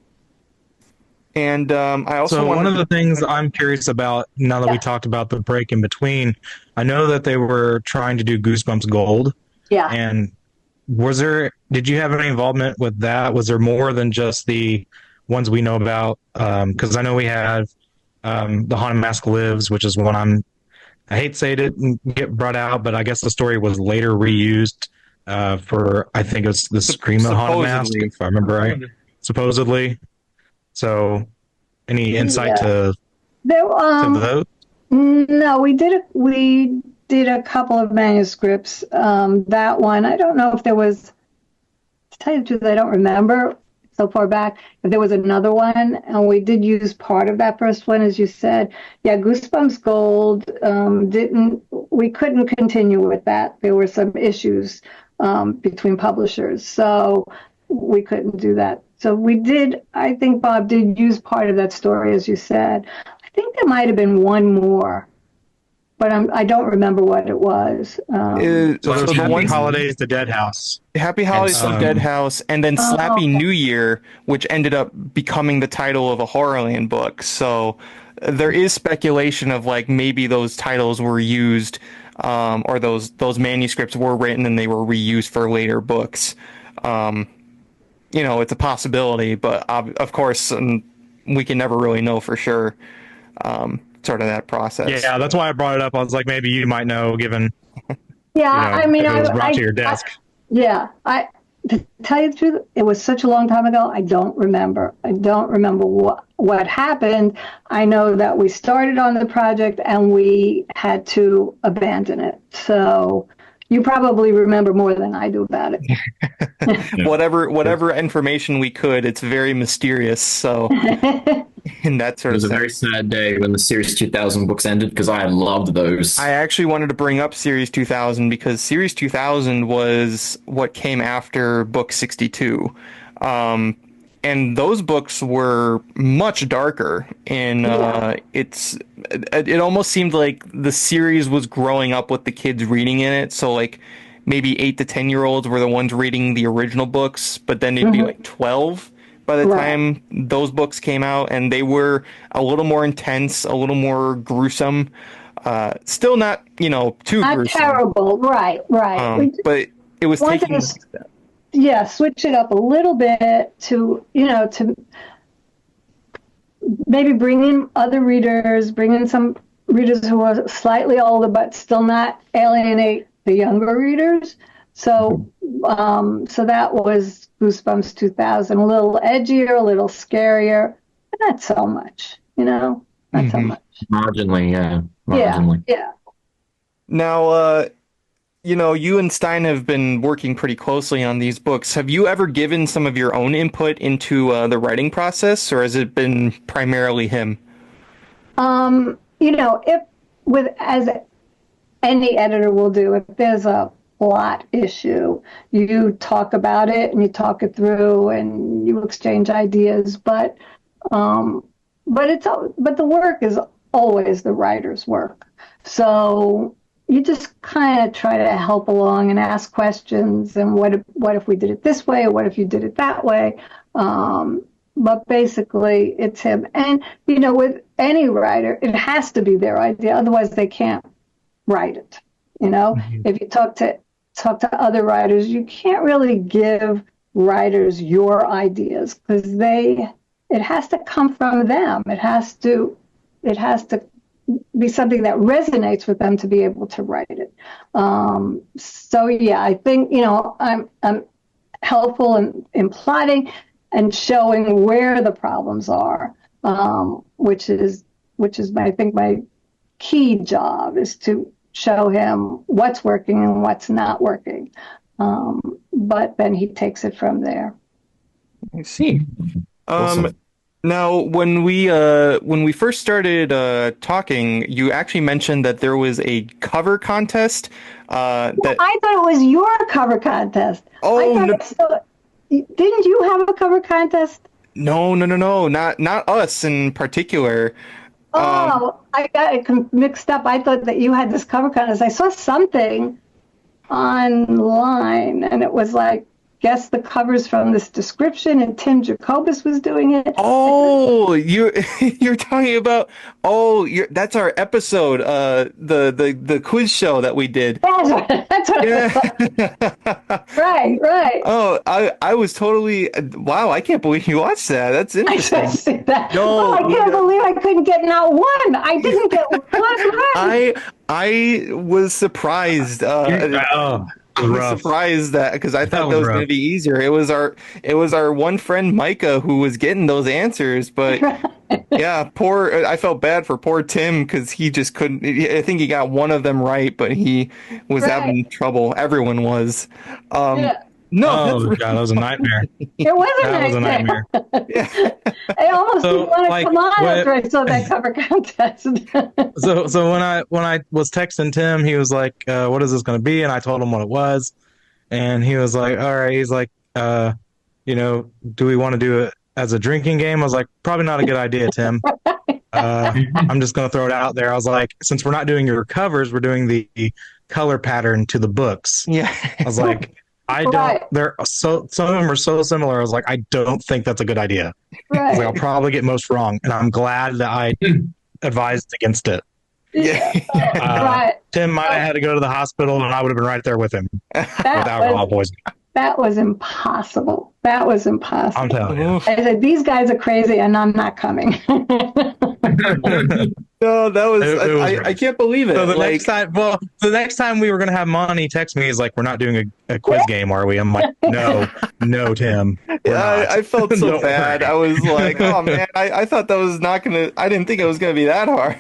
And I also one of the things I'm curious about, now that we talked about the break in between, I know that they were trying to do Goosebumps Gold. Yeah. And did you have any involvement with that? Was there more than just the ones we know about? Because I know we had The Haunted Mask Lives, which is one I'm I hate to say it didn't get brought out, but I guess the story was later reused for, I think it was the Scream the Haunted Mask, if I remember right, supposedly. So, any insight to those? No, we did a couple of manuscripts. That one, I don't know if there was, to tell you the truth, I don't remember so far back if there was another one, and we did use part of that first one, as you said. Yeah, Goosebumps Gold we couldn't continue with that. There were some issues between publishers, so we couldn't do that. So we did, I think Bob did use part of that story, as you said. I think there might have been one more, but I don't remember what it was. So the Happy Holidays, The Dead House. Happy Holidays, The Dead House, and then Slappy New Year, which ended up becoming the title of a Horrorland book. So there is speculation of like maybe those titles were used, or those manuscripts were written and they were reused for later books. It's a possibility, but of course, we can never really know for sure. Sort of that process. Yeah, that's why I brought it up. I was like, maybe you might know, given. Yeah, I mean, if it was brought to your desk. To tell you the truth, it was such a long time ago. I don't remember. What happened. I know that we started on the project and we had to abandon it. So you probably remember more than I do about it. Whatever information we could, it's very mysterious. So, in that sort of sense. It was a very sad day when the Series 2000 books ended because I loved those. I actually wanted to bring up Series 2000 because Series 2000 was what came after Book 62. And those books were much darker, and it almost seemed like the series was growing up with the kids reading in it. So like maybe 8 to 10-year-olds were the ones reading the original books, but then it'd be like 12 by the time those books came out, and they were a little more intense, a little more gruesome. Still not too not gruesome. Terrible, right. But it was taking. Yeah, switch it up a little bit to maybe bring in other readers, bring in some readers who are slightly older but still not alienate the younger readers. So that was Goosebumps 2000, a little edgier, a little scarier, but not so much, not so much. Marginally, yeah. Marginally. Yeah. Now, you and Stine have been working pretty closely on these books. Have you ever given some of your own input into the writing process, or has it been primarily him? As any editor will do, if there's a plot issue, you talk about it and you talk it through and you exchange ideas. But the work is always the writer's work. So you just kind of try to help along and ask questions. And what if we did it this way, or what if you did it that way? But basically, it's him. And with any writer, it has to be their idea. Otherwise, they can't write it. If you talk to other writers, you can't really give writers your ideas because it has to come from them. It has to be something that resonates with them to be able to write it. So yeah, I think I'm helpful in plotting and showing where the problems are, which is I think my key job is to show him what's working and what's not working. But then he takes it from there. I see. Awesome. Now, when we first started talking, you actually mentioned that there was a cover contest. I thought it was your cover contest. Oh, didn't you have a cover contest? No, not us in particular. I got it mixed up. I thought that you had this cover contest. I saw something online, and it was like guess the covers from this description, and Tim Jacobus was doing it. Oh, you're talking about that's our episode, the quiz show that we did. That's what Yeah. Right. Oh, I was totally wow, I can't believe you watched that. That's I interesting. just see that. No, I can't believe I couldn't get not one. I didn't get one right. I was surprised. I was surprised that because I thought that was going to be easier. It was our one friend Micah who was getting those answers, but yeah, I felt bad for poor Tim because he just couldn't. I think he got one of them right, but he was having trouble. Everyone was. No, God, that was a nightmare. It was a nightmare. I almost didn't want to come on after I saw that cover contest. So when I was texting Tim, he was like, "What is this going to be?" And I told him what it was, and he was like, "All right." He's like, "Do we want to do it as a drinking game?" I was like, "Probably not a good idea, Tim." I'm just going to throw it out there. I was like, "Since we're not doing your covers, we're doing the color pattern to the books." Yeah. I was like. They're some of them are so similar. I was like, I don't think that's a good idea. Right. Like, I'll probably get most wrong, and I'm glad that I advised against it. Right. Tim might have had to go to the hospital, and I would have been right there with him with alcohol poisoning. That was impossible. I'm telling you. I said, these guys are crazy, and I'm not coming. No, that was, I can't believe it. So the next time we were going to have Monty text me, he's like, "We're not doing a quiz game, are we?" I'm like, no, Tim. I felt so bad. I was like, oh man, I thought that was not going to, I didn't think it was going to be that hard.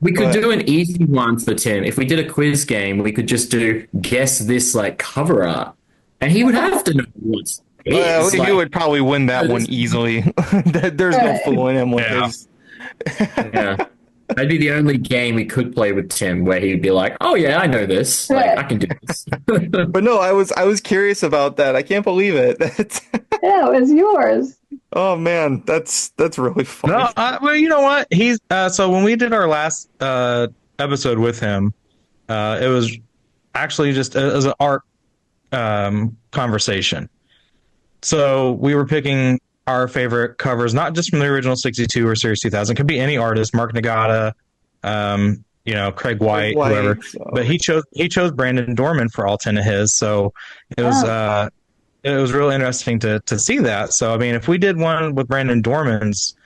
We could do an easy one for Tim. If we did a quiz game, we could just do guess this like cover art, and he would have to know what's. Well, you would probably win that one easily. There's no fooling him with this. Yeah. That'd be the only game we could play with Tim where he'd be like, "Oh yeah, I know this. Like I can do this." But no, I was curious about that. I can't believe it. Yeah, it was yours. Oh man, that's really funny. No, well, you know what? He's so when we did our last episode with him, it was actually just as an art conversation. So we were picking our favorite covers, not just from the original 62 or Series 2000. It could be any artist, Mark Nagata, Craig White, whoever. So. But he chose Brandon Dorman for all 10 of his. So it was real interesting to see that. So I mean, if we did one with Brandon Dorman's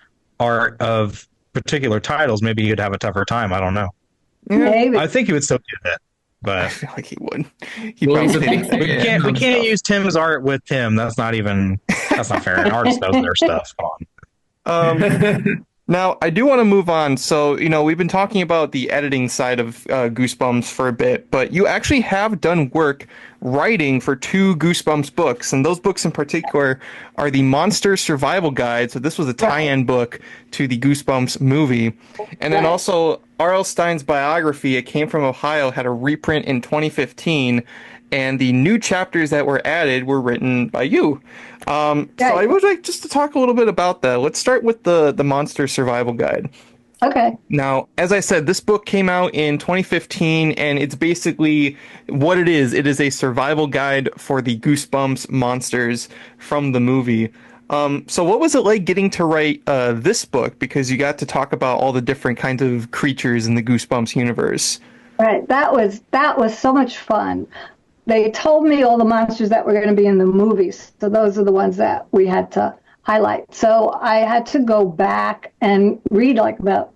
art of particular titles, maybe he'd have a tougher time. I don't know. Maybe. I think he would still get it. But I feel like he would. We can't use Tim's art with Tim. That's not fair. An artist knows their stuff. Come on. Now, I do want to move on. So, we've been talking about the editing side of Goosebumps for a bit, but you actually have done work writing for 2 Goosebumps books, and those books in particular are the Monster Survival Guide. So this was a tie-in book to the Goosebumps movie. And then also R.L. Stine's biography, It Came From Ohio, had a reprint in 2015, and the new chapters that were added were written by you. So I would like just to talk a little bit about that. Let's start with the Monster Survival Guide. Okay. Now, as I said, this book came out in 2015, and it's basically what it is. It is a survival guide for the Goosebumps monsters from the movie. So what was it like getting to write this book? Because you got to talk about all the different kinds of creatures in the Goosebumps universe. Right. That was so much fun. They told me all the monsters that were going to be in the movies. So those are the ones that we had to highlight. So I had to go back and read like about,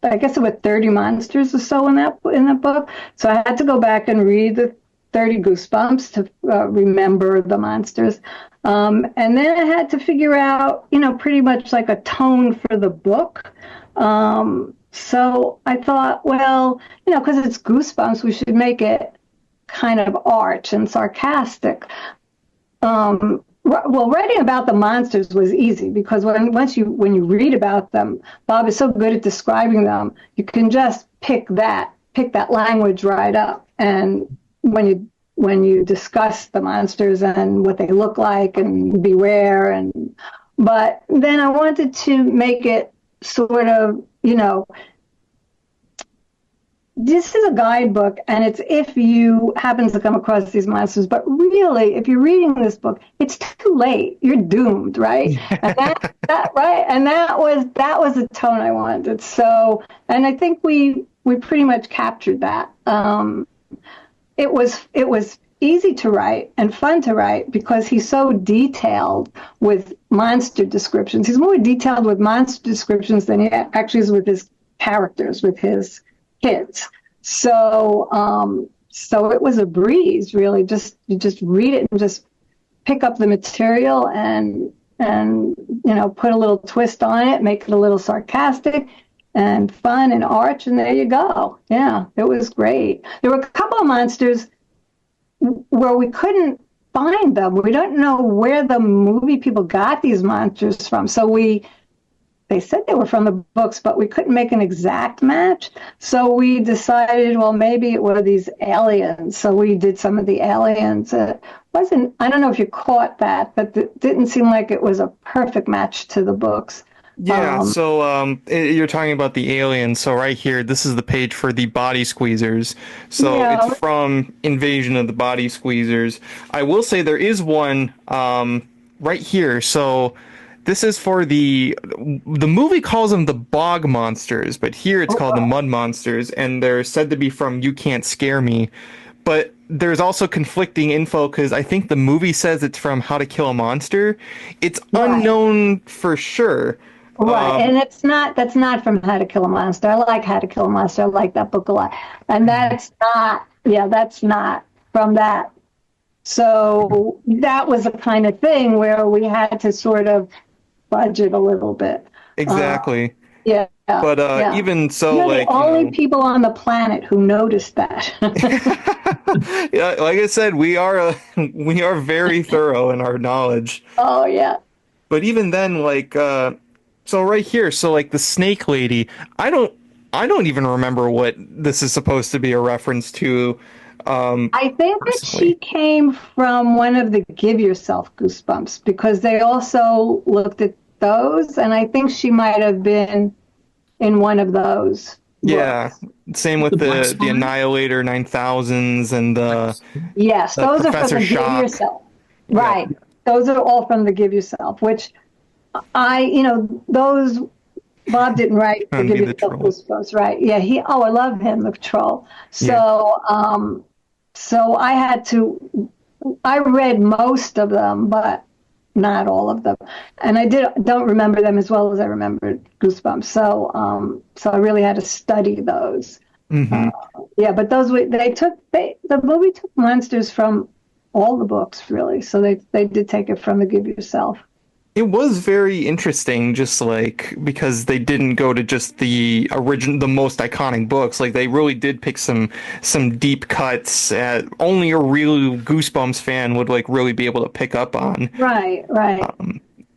I guess it was 30 monsters or so in that book. So I had to go back and read the 30 Goosebumps to remember the monsters. And then I had to figure out, pretty much like a tone for the book. So I thought, well, because it's Goosebumps, we should make it kind of arch and sarcastic. Well, writing about the monsters was easy because when you read about them, Bob is so good at describing them. You can just pick that language right up, and when you discuss the monsters and what they look like and beware but then I wanted to make it sort of this is a guidebook, and it's if you happen to come across these monsters. But really, if you're reading this book, it's too late. You're doomed, right? And that right, and that was the tone I wanted. So, and I think we pretty much captured that. It was easy to write and fun to write because he's so detailed with monster descriptions. He's more detailed with monster descriptions than he actually is with his characters, with his kids. So it was a breeze, really. You just read it and just pick up the material and put a little twist on it, make it a little sarcastic and fun and arch, and there you go. Yeah, it was great. There were a couple of monsters where we couldn't find them. We don't know where the movie people got these monsters from. So they said they were from the books, but we couldn't make an exact match. So we decided, well, maybe it were these aliens. So we did some of the aliens. I don't know if you caught that, but it didn't seem like it was a perfect match to the books. Yeah, you're talking about the aliens. So right here, this is the page for the body squeezers. So it's from Invasion of the Body Squeezers. I will say there is one right here. So this is for the movie calls them the bog monsters, but here it's called the mud monsters, and they're said to be from You Can't Scare Me. But there's also conflicting info because I think the movie says it's from How to Kill a Monster. It's unknown for sure. Right, and that's not from How to Kill a Monster. I like How to Kill a Monster. I like that book a lot. And that's not from that. So that was a kind of thing where we had to sort of budget a little bit. Exactly. But even so, you're the only people on the planet who noticed that. Yeah, like I said, we are very thorough in our knowledge. Oh yeah. But even then, so right here, so like the snake lady, I don't even remember what this is supposed to be a reference to. I think that she came from one of the Give Yourself Goosebumps because they also looked at those, and I think she might have been in one of those. Yeah, same with the Annihilator 9000s and the those are from the Shock. Give Yourself. Right. Yeah. Those are all from the Give Yourself, which those Bob didn't write the Give Yourself Goosebumps, right? Yeah, I love him, the troll. So so I read most of them, but not all of them. And I don't remember them as well as I remembered Goosebumps. So I really had to study those. Mm-hmm. But the movie took monsters from all the books, really. So they did take it from the Give Yourself. It was very interesting, just because they didn't go to just the most iconic books. Like they really did pick some deep cuts that only a real Goosebumps fan would really be able to pick up on. Right.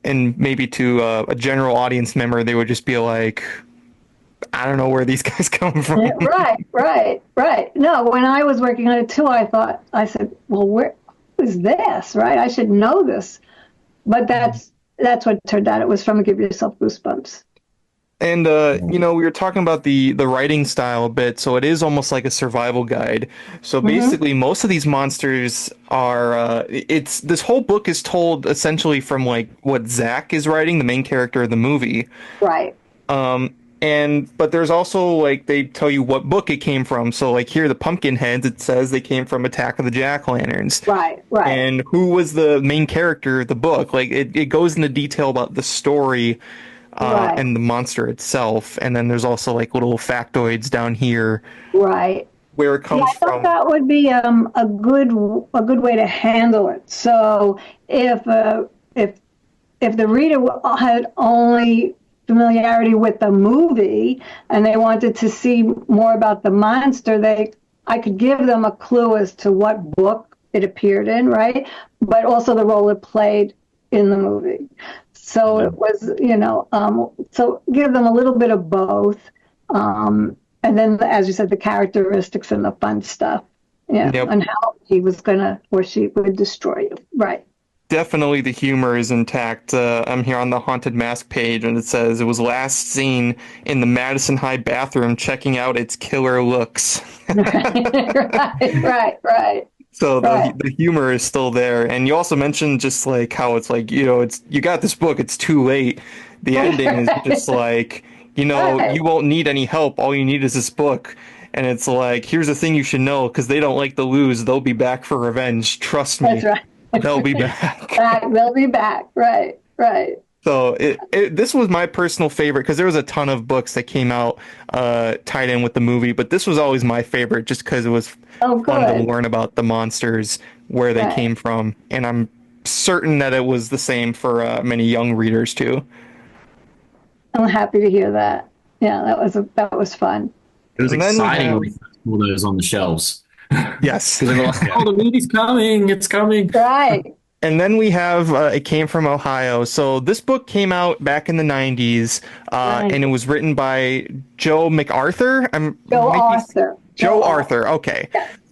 And maybe to a general audience member, they would just be like, I don't know where these guys come from. Right. No, when I was working on it too, I said, well, where is this? Right? I should know this. But that's what it turned out. It was from Give Yourself Goosebumps. And, we were talking about the writing style a bit, so it is almost like a survival guide. So basically, most of these monsters are, this whole book is told essentially from, what Zach is writing, the main character of the movie. Right. But there's also, they tell you what book it came from. So, here, the pumpkin heads, it says they came from Attack of the Jack-O-Lanterns. Right. And who was the main character of the book? It goes into detail about the story and the monster itself. And then there's also, little factoids down here. Right. Where it comes from. I thought that would be a good way to handle it. So, if the reader had only familiarity with the movie and they wanted to see more about the monster, I could give them a clue as to what book it appeared in, right? But also the role it played in the movie. So it was, so give them a little bit of both. And then, as you said, the characteristics and the fun stuff, and how he was or she would destroy you. Right. definitely the humor is intact. I'm here on the Haunted Mask page, and it says it was last seen in the Madison High bathroom checking out its killer looks. Right. So Right. the humor is still there. And you also mentioned just like how it's like, it's you got this book, it's too late. The ending is just like, Right. you won't need any help. All you need is this book. And it's like, here's the thing you should know, because they don't like to lose. They'll be back for revenge. Trust me. That's right. They'll be back. They'll be back. Right. So this was my personal favorite because there was a ton of books that came out tied in with the movie, but this was always my favorite just because it was fun to learn about the monsters, where they came from, and I'm certain that it was the same for many young readers too. I'm happy to hear that. Yeah, that was fun. It was exciting when we saw those on the shelves. Yes. Because they were like, oh, the movie's coming. It's coming. Right. And then we have It Came From Ohio. So this book came out back in the 90s, and it was written by Joe MacArthur. Joe Arthur. Okay.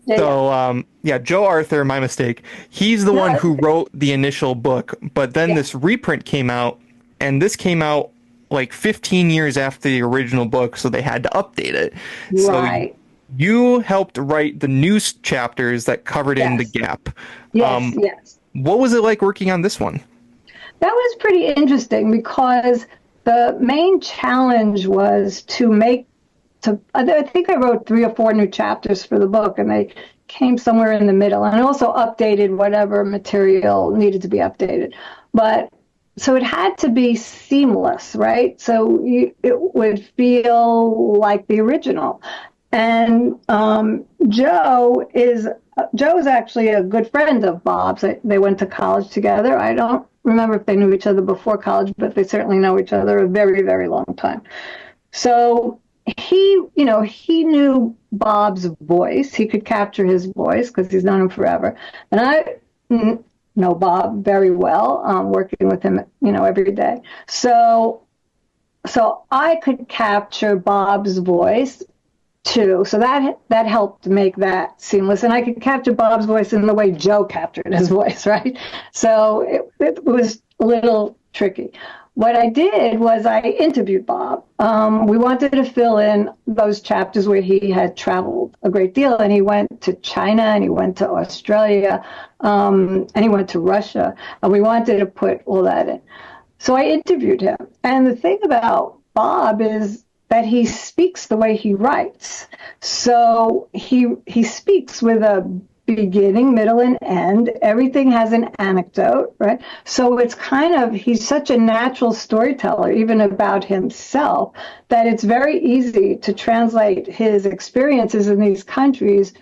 Yeah. So, Joe Arthur, my mistake. He's the one who wrote the initial book, but then this reprint came out, and this came out like 15 years after the original book, so they had to update it. Right. So you helped write the new chapters that covered in the gap. Yes. What was it like working on this one? That was pretty interesting because the main challenge was I think I wrote 3 or 4 new chapters for the book, and they came somewhere in the middle, and also updated whatever material needed to be updated. But so it had to be seamless, right? So it would feel like the original. And Joe is actually a good friend of Bob's. They went to college together. I don't remember if they knew each other before college, but they certainly know each other a very, very long time. So he knew Bob's voice. He could capture his voice because he's known him forever. And I know Bob very well, working with him, every day. So I could capture Bob's voice too. So that helped make that seamless. And I could capture Bob's voice in the way Joe captured his voice, right? So it was a little tricky. What I did was I interviewed Bob. We wanted to fill in those chapters where he had traveled a great deal, and he went to China, and he went to Australia, and he went to Russia, and we wanted to put all that in. So I interviewed him. And the thing about Bob is that he speaks the way he writes. So he speaks with a beginning, middle, and end. Everything has an anecdote, right? So it's he's such a natural storyteller, even about himself, that it's very easy to translate his experiences in these countries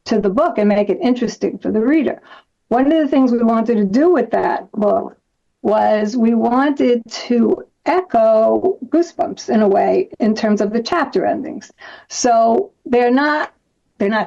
to the book and make it interesting for the reader. One of the things we wanted to do with that book was we wanted to echo Goosebumps in a way in terms of the chapter endings. So they're not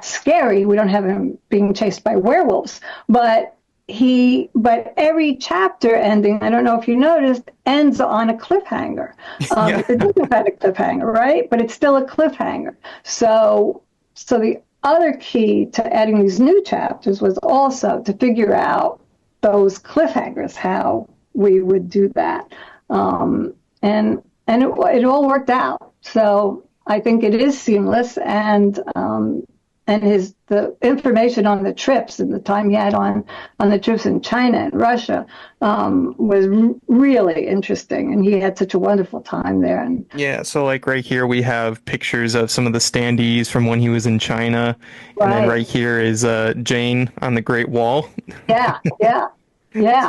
scary. We don't have him being chased by werewolves, but every chapter ending, I don't know if you noticed, ends on a cliffhanger. It doesn't have a cliffhanger, right? But it's still a cliffhanger. So the other key to adding these new chapters was also to figure out those cliffhangers, how we would do that. And it all worked out. So I think it is seamless, and the information on the trips and the time he had on the trips in China and Russia was really interesting, and he had such a wonderful time there. And so like right here we have pictures of some of the standees from when he was in China, and then right here is Jane on the Great Wall. Yeah.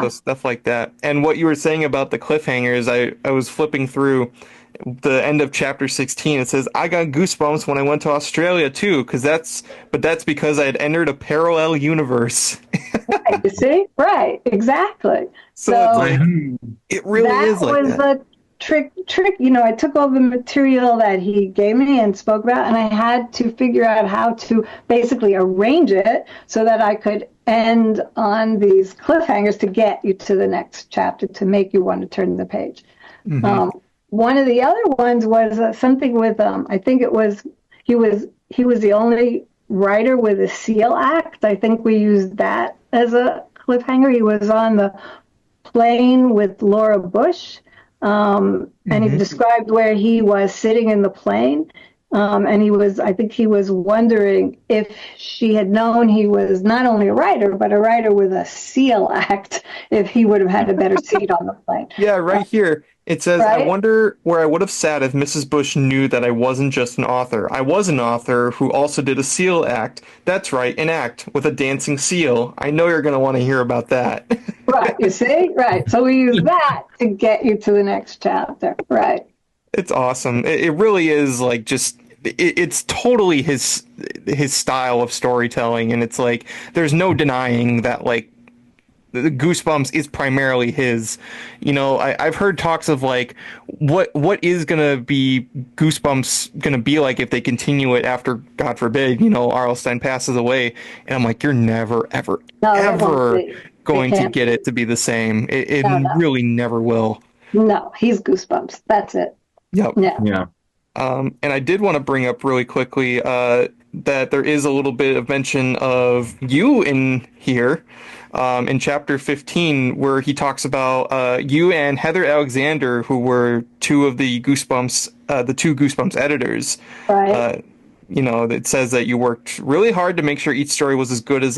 So stuff like that. And what you were saying about the cliffhangers, I was flipping through the end of chapter 16. It says, I got goosebumps when I went to Australia too, that's because I had entered a parallel universe. Right, you see? Right, exactly. So it's like, it really is like that. That was the trick. I took all the material that he gave me and spoke about, and I had to figure out how to basically arrange it so that I could end on these cliffhangers to get you to the next chapter, to make you want to turn the page. Mm-hmm. One of the other ones was something with I think it was he was the only writer with a seal act. I think we used that as a cliffhanger. He was on the plane with Laura Bush, and he described where he was sitting in the plane. And I think he was wondering if she had known he was not only a writer, but a writer with a SEAL act, if he would have had a better seat on the plane. Yeah, right here. It says, Right? I wonder where I would have sat if Mrs. Bush knew that I wasn't just an author. I was an author who also did a seal act. That's right, an act with a dancing seal. I know you're going to want to hear about that. Right, you see? Right. So we use that to get you to the next chapter. Right. It's awesome. It really is like just it's totally his style of storytelling, and it's like there's no denying that like the Goosebumps is primarily his. You know, I've heard talks of like what is gonna be Goosebumps gonna be like if they continue it after, God forbid, you know, R.L. Stine passes away, and I'm like, you're never ever going to get it to be the same. It really never will. No, he's Goosebumps. That's it. Yep. Yeah. And I did want to bring up really quickly that there is a little bit of mention of you in here in chapter 15, where he talks about you and Heather Alexander, who were two of the Goosebumps, the two Goosebumps editors. Right. You know, it says that you worked really hard to make sure each story was as good as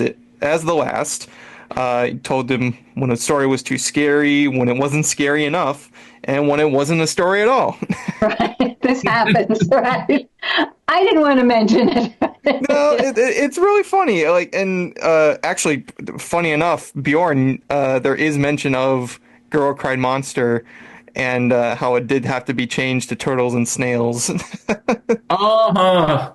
the last. You told them when a story was too scary, when it wasn't scary enough, and when it wasn't a story at all. Right. This happens, right? I didn't want to mention it. No, it's really funny. Like, and actually, funny enough, Bjorn, there is mention of Girl Cried Monster, and how it did have to be changed to Turtles and Snails.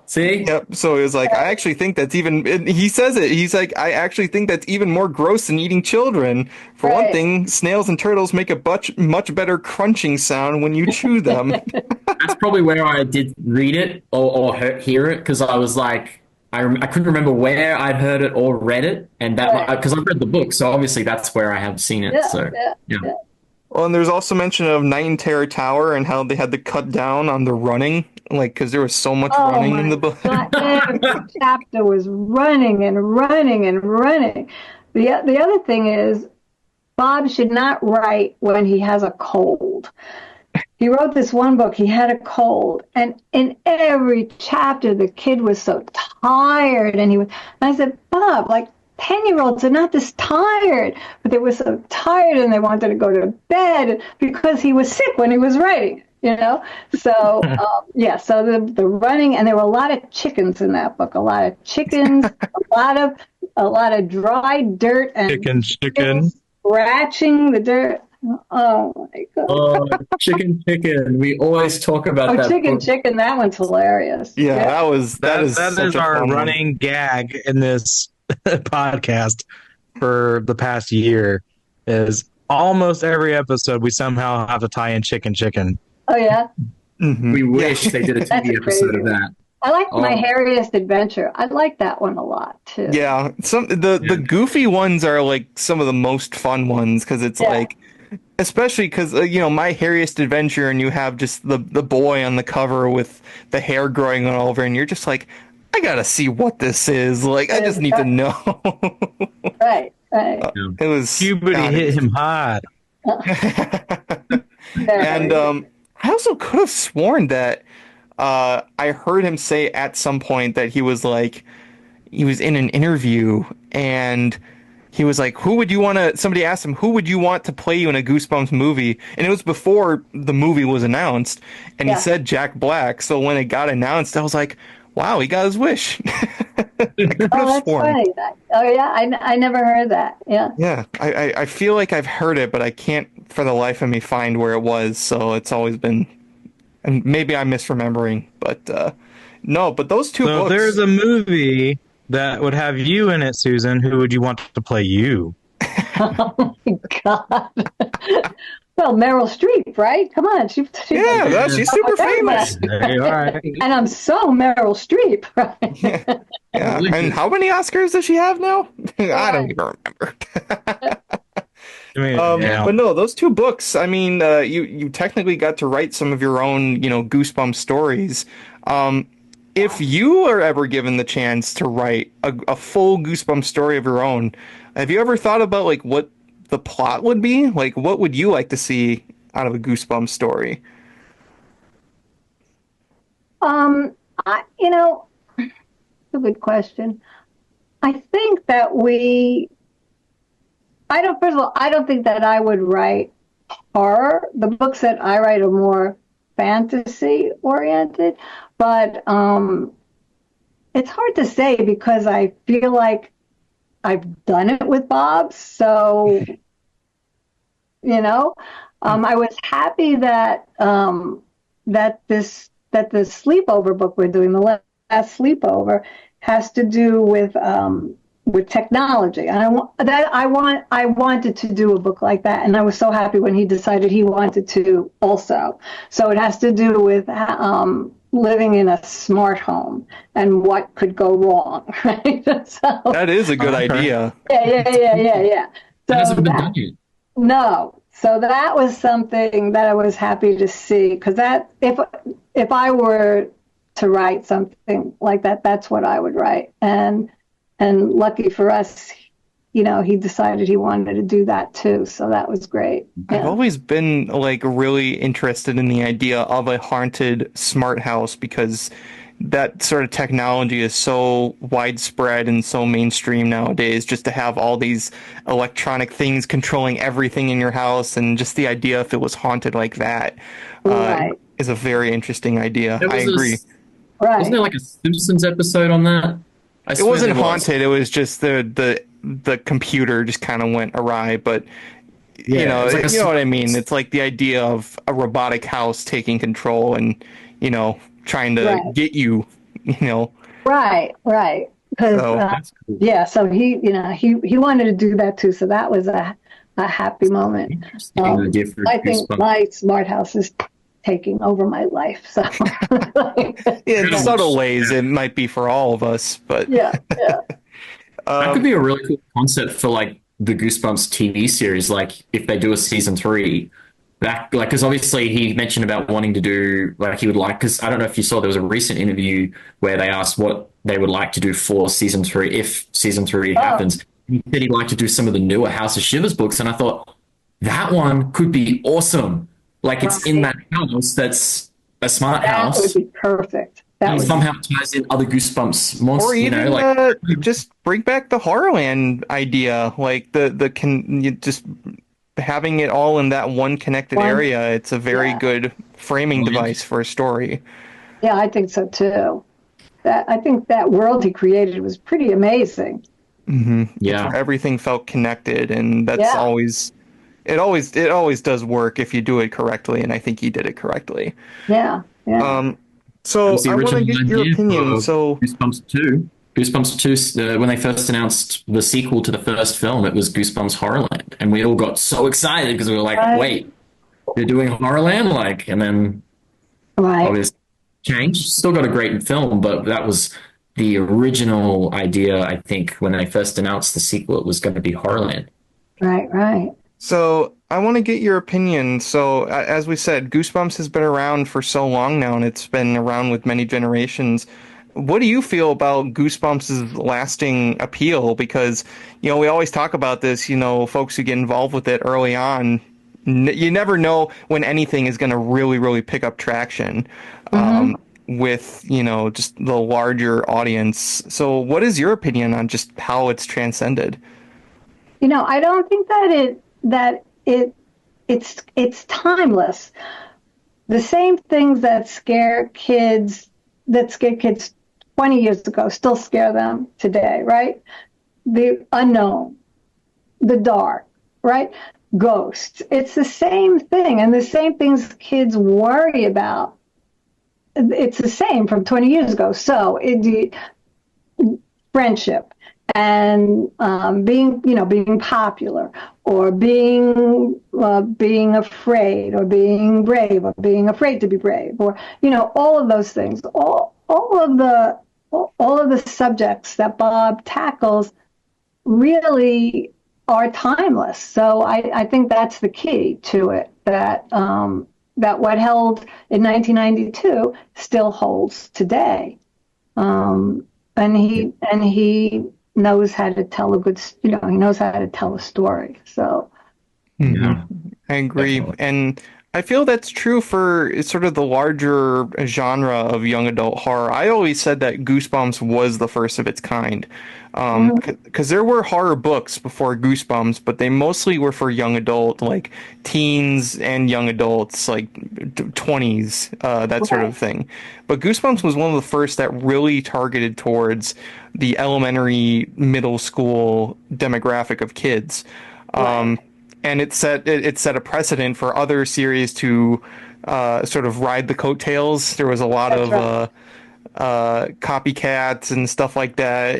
See? Yep. So it was like, I actually think that's even. He says it. He's like, I actually think that's even more gross than eating children. For one thing, snails and turtles make a much better crunching sound when you chew them. That's probably where I did read it or hear it, because I was like, I couldn't remember where I'd heard it or read it, and that because I've read the book, so obviously that's where I have seen it. Yeah. Well, and there's also mention of Night in Terror Tower and how they had to cut down on the running, like, because there was so much running in the book. Every chapter was running and running and running. The other thing is, Bob should not write when he has a cold. He wrote this one book, he had a cold, and in every chapter the kid was so tired, and I said, Bob, like, 10-year-olds are not this tired, but they were so tired and they wanted to go to bed because he was sick when he was writing, you know? So, so the running, and there were a lot of chickens in that book, a lot of chickens, a lot of dry dirt and chicken. Scratching the dirt. Oh my God. Oh, chicken. We always talk about that. Chicken. That one's hilarious. Yeah. that is our running gag in this podcast for the past year. Is almost every episode we somehow have to tie in chicken. Oh yeah. Mm-hmm. We wish they did a TV episode of that. I like My Hairiest Adventure. I like that one a lot too. Yeah, the goofy ones are like some of the most fun ones, because it's like, especially because you know, My Hairiest Adventure, and you have just the boy on the cover with the hair growing all over, and you're just like, I gotta see what this is. Like, I just need to know. Right. It was puberty hit him hard. And I also could have sworn that I heard him say at some point that he was in an interview, and he was like, somebody asked him, who would you want to play you in a Goosebumps movie? And it was before the movie was announced, and he said Jack Black. So when it got announced, I was like, wow, he got his wish. That's funny. Oh yeah, I never heard that. Yeah. Yeah, I feel like I've heard it, but I can't for the life of me find where it was. So it's always been, and maybe I'm misremembering, but no. But those two books. So there's a movie that would have you in it, Susan. Who would you want to play you? Oh my God. Well, Meryl Streep, right? Come on, she's super famous. All right. And I'm so Meryl Streep, right? Yeah. And how many Oscars does she have now? I don't even remember. But no, those two books. I mean, you technically got to write some of your own, Goosebumps stories. if you are ever given the chance to write a full Goosebumps story of your own, have you ever thought about like what the plot would be? Like, what would you like to see out of a Goosebumps story? You know, it's a good question. I think that first of all, I don't think that I would write horror. The books that I write are more fantasy oriented, but it's hard to say because I feel like I've done it with Bob. So, I was happy that that the sleepover book we're doing, the last sleepover, has to do with technology, and I wanted to do a book like that, and I was so happy when he decided he wanted to also. So it has to do with living in a smart home and what could go wrong, right? So That is a good idea. yeah. So It hasn't been done yet. no, so that was something that I was happy to see, because that if I were to write something like that, that's what I would write. And lucky for us, he decided he wanted to do that too. So that was great. I've Yeah. always been like really interested in the idea of a haunted smart house because that sort of technology is so widespread and so mainstream nowadays, just to have all these electronic things controlling everything in your house, and just the idea if it was haunted like that Right. is a very interesting idea. There I was agree. Right. Wasn't there like a Simpsons episode on that? I It swear wasn't there was. haunted. It was just the computer just kind of went awry. But Yeah, it was like a you know what I mean. It's like the idea of a robotic house taking control and trying to Right. get you. Right. Because So- That's cool. yeah, so he wanted to do that too. So that was a happy moment. Interesting idea for I think Goosebumps. my smart house is taking over my life. So In Pretty subtle much, ways, yeah. it might be for all of us, but yeah. That could be a really cool concept for like the Goosebumps TV series. Like if they do a season 3, that like because obviously he mentioned about wanting to do like he would like because I don't know if you saw there was a recent interview where they asked what they would like to do for season 3 if season 3 happens. He said he'd like to do some of the newer House of Shivers books, and I thought that one could be awesome. Like it's in that house that's a smart That house. would be perfect. That And would somehow ties in other Goosebumps monsters, or even just bring back the Horrorland idea, like just having it all in that one connected area. It's a very good framing device for a story. yeah, I think so too. I think that world he created was pretty amazing. yeah. Everything felt connected, and that's Yeah. always it always does work if you do it correctly, and I think he did it correctly. Yeah. So That was the I want to original get your idea opinion. for So Goosebumps 2. Goosebumps 2, when they first announced the sequel to the first film, it was Goosebumps Horrorland. And we all got so excited because we were like, Right. wait, they're doing Horrorland? Like, and then Right. obviously changed. Still got a great film, but that was the original idea, I think, when they first announced the sequel, it was going to be Horrorland. Right. So I want to get your opinion. So as we said, Goosebumps has been around for so long now, and it's been around with many generations. What do you feel about Goosebumps' lasting appeal? Because, we always talk about this, folks who get involved with it early on, you never know when anything is going to really, really pick up traction with, just the larger audience. So what is your opinion on just how it's transcended? I don't think that it's timeless. The same things that scare kids 20 years ago still scare them today, right? The unknown, the dark, right? Ghosts. It's the same thing, and the same things kids worry about. It's the same from 20 years ago. So friendship and being popular, or being afraid, or being brave, or being afraid to be brave, or all of those things, all of the subjects that Bob tackles really are timeless. So I think that's the key to it, that what held in 1992 still holds today. And he knows how to tell a good, he knows how to tell a story. So, Yeah, I agree. definitely. And I feel that's true for sort of the larger genre of young adult horror. I always said that Goosebumps was the first of its kind. Because there were horror books before Goosebumps, but they mostly were for young adult, like teens and young adults, like 20s, that sort of thing. But Goosebumps was one of the first that really targeted towards the elementary, middle school demographic of kids. right. And it set a precedent for other series to sort of ride the coattails. There was a lot That's of right. copycats and stuff like that.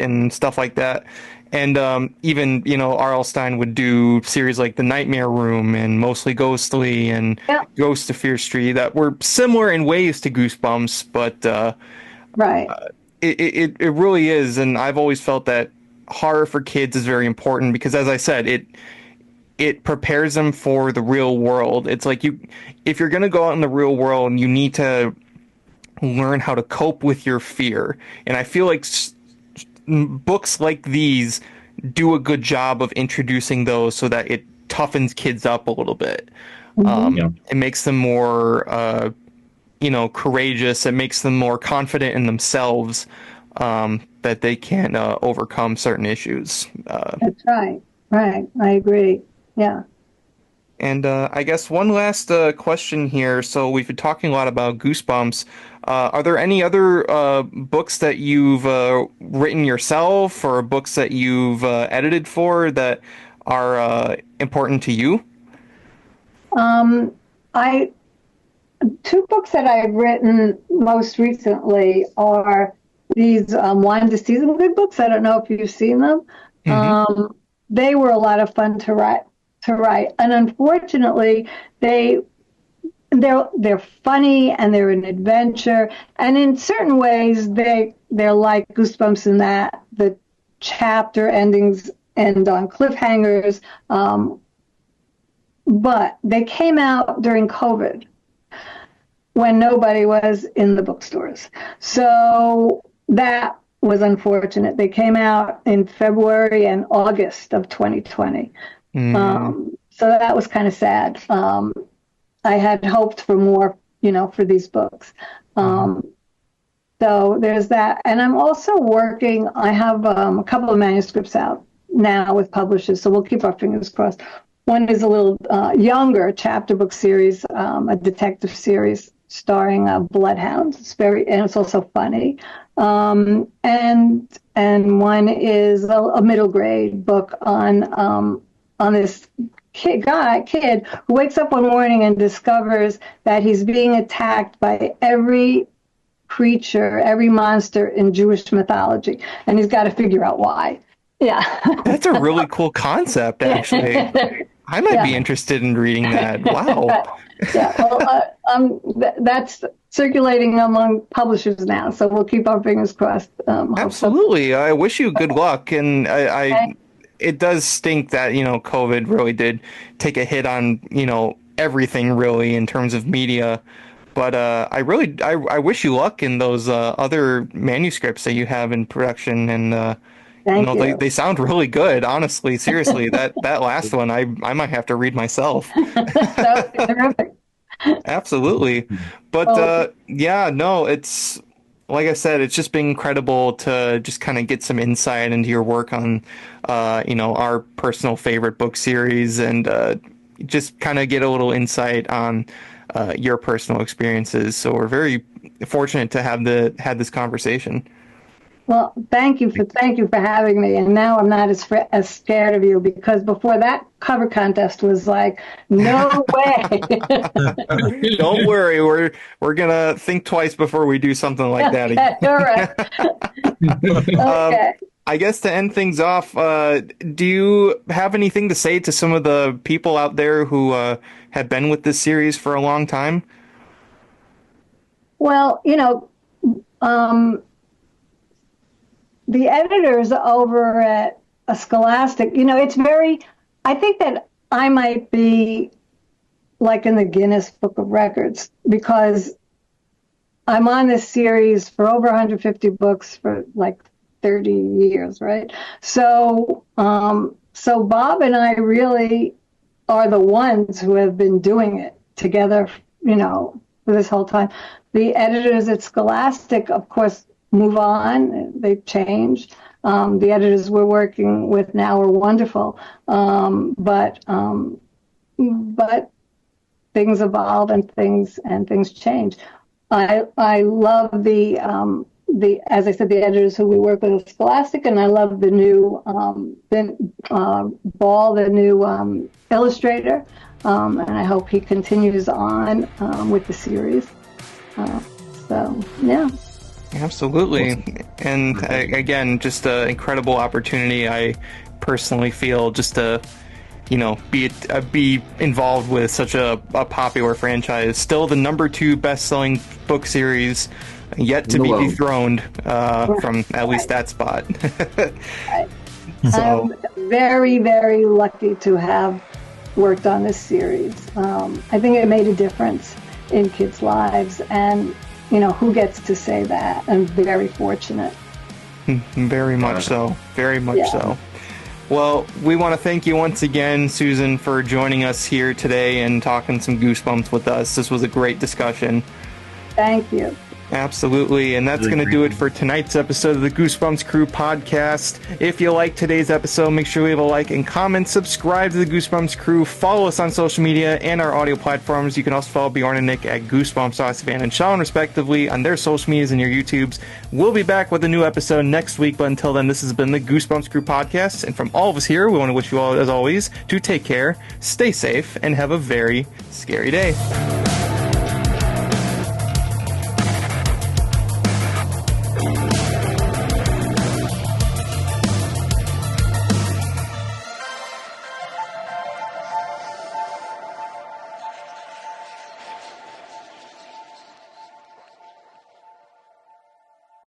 And even R.L. Stine would do series like The Nightmare Room and Mostly Ghostly and Yeah, Ghost of Fear Street that were similar in ways to Goosebumps, but right. it really is. And I've always felt that horror for kids is very important because, as I said, it prepares them for the real world. It's like if you're going to go out in the real world, you need to learn how to cope with your fear. And I feel like books like these do a good job of introducing those so that it toughens kids up a little bit. Yeah. It makes them more, courageous. It makes them more confident in themselves, that they can overcome certain issues. That's right. Right. I agree. Yeah. And I guess one last question here. So we've been talking a lot about Goosebumps. Are there any other books that you've written yourself or books that you've edited for that are important to you? I Two books that I've written most recently are these Wine to Season Good books. I don't know if you've seen them. Hmm. They were a lot of fun to write, and unfortunately, they're funny and they're an adventure, and in certain ways they're like Goosebumps in that the chapter endings end on cliffhangers. But they came out during COVID when nobody was in the bookstores. So that was unfortunate. They came out in February and August of 2020. So that was kind of sad. I had hoped for more, for these books. So there's that. And I'm also working, I have a couple of manuscripts out now with publishers, so we'll keep our fingers crossed. One is a little younger chapter book series, a detective series starring bloodhounds. And it's also funny. And one is a middle grade book on this kid who wakes up one morning and discovers that he's being attacked by every creature, every monster in Jewish mythology, and he's got to figure out why. Yeah. That's a really cool concept, actually. I might be interested in reading that. Wow. Yeah. Well, that's circulating among publishers now, so we'll keep our fingers crossed. Absolutely. I wish you good luck. And it does stink that, COVID really did take a hit on, everything really in terms of media. But I wish you luck in those other manuscripts that you have in production. And, Thank you. they sound really good, honestly. Seriously, that last one, I might have to read myself. That was terrific. Absolutely. But yeah, no, it's like I said, it's just been incredible to just kind of get some insight into your work on, our personal favorite book series and just kind of get a little insight on your personal experiences. So we're very fortunate to have had this conversation. Well, thank you for having me. And now I'm not as scared of you, because before that cover contest was like, no way. Don't worry, we're gonna think twice before we do something like that again. All right. Okay. I guess to end things off, do you have anything to say to some of the people out there who have been with this series for a long time? Well, the editors over at a Scholastic, I think that I might be like in the Guinness Book of Records, because I'm on this series for over 150 books for like 30 years, right? So, so Bob and I really are the ones who have been doing it together, for this whole time. The editors at Scholastic, of course, move on. They've changed. The editors we're working with now are wonderful, but things evolve and things change. I love the as I said, the editors who we work with at Scholastic, and I love the new Ball, the new illustrator, and I hope he continues on with the series. So yeah. Absolutely. And again, just an incredible opportunity. I personally feel just to, be involved with such a popular franchise. Still the #2 best-selling book series, yet to be dethroned from at least that spot. Right. So I'm very, very lucky to have worked on this series. I think it made a difference in kids' lives, and who gets to say that? I'm very fortunate. Very much so. Very much so. Well, we want to thank you once again, Susan, for joining us here today and talking some Goosebumps with us. This was a great discussion. Thank you. Absolutely, and that's going to do it for tonight's episode of the Goosebumps Crew Podcast. If you like today's episode, make sure you leave a like and comment, subscribe to the Goosebumps Crew, follow us on social media and our audio platforms. You can also follow Bjorn and Nick at Goosebumps, Van and Sean, respectively, on their social medias and your YouTubes. We'll be back with a new episode next week, but until then, this has been the Goosebumps Crew Podcast, and from all of us here, we want to wish you all, as always, to take care, stay safe, and have a very scary day.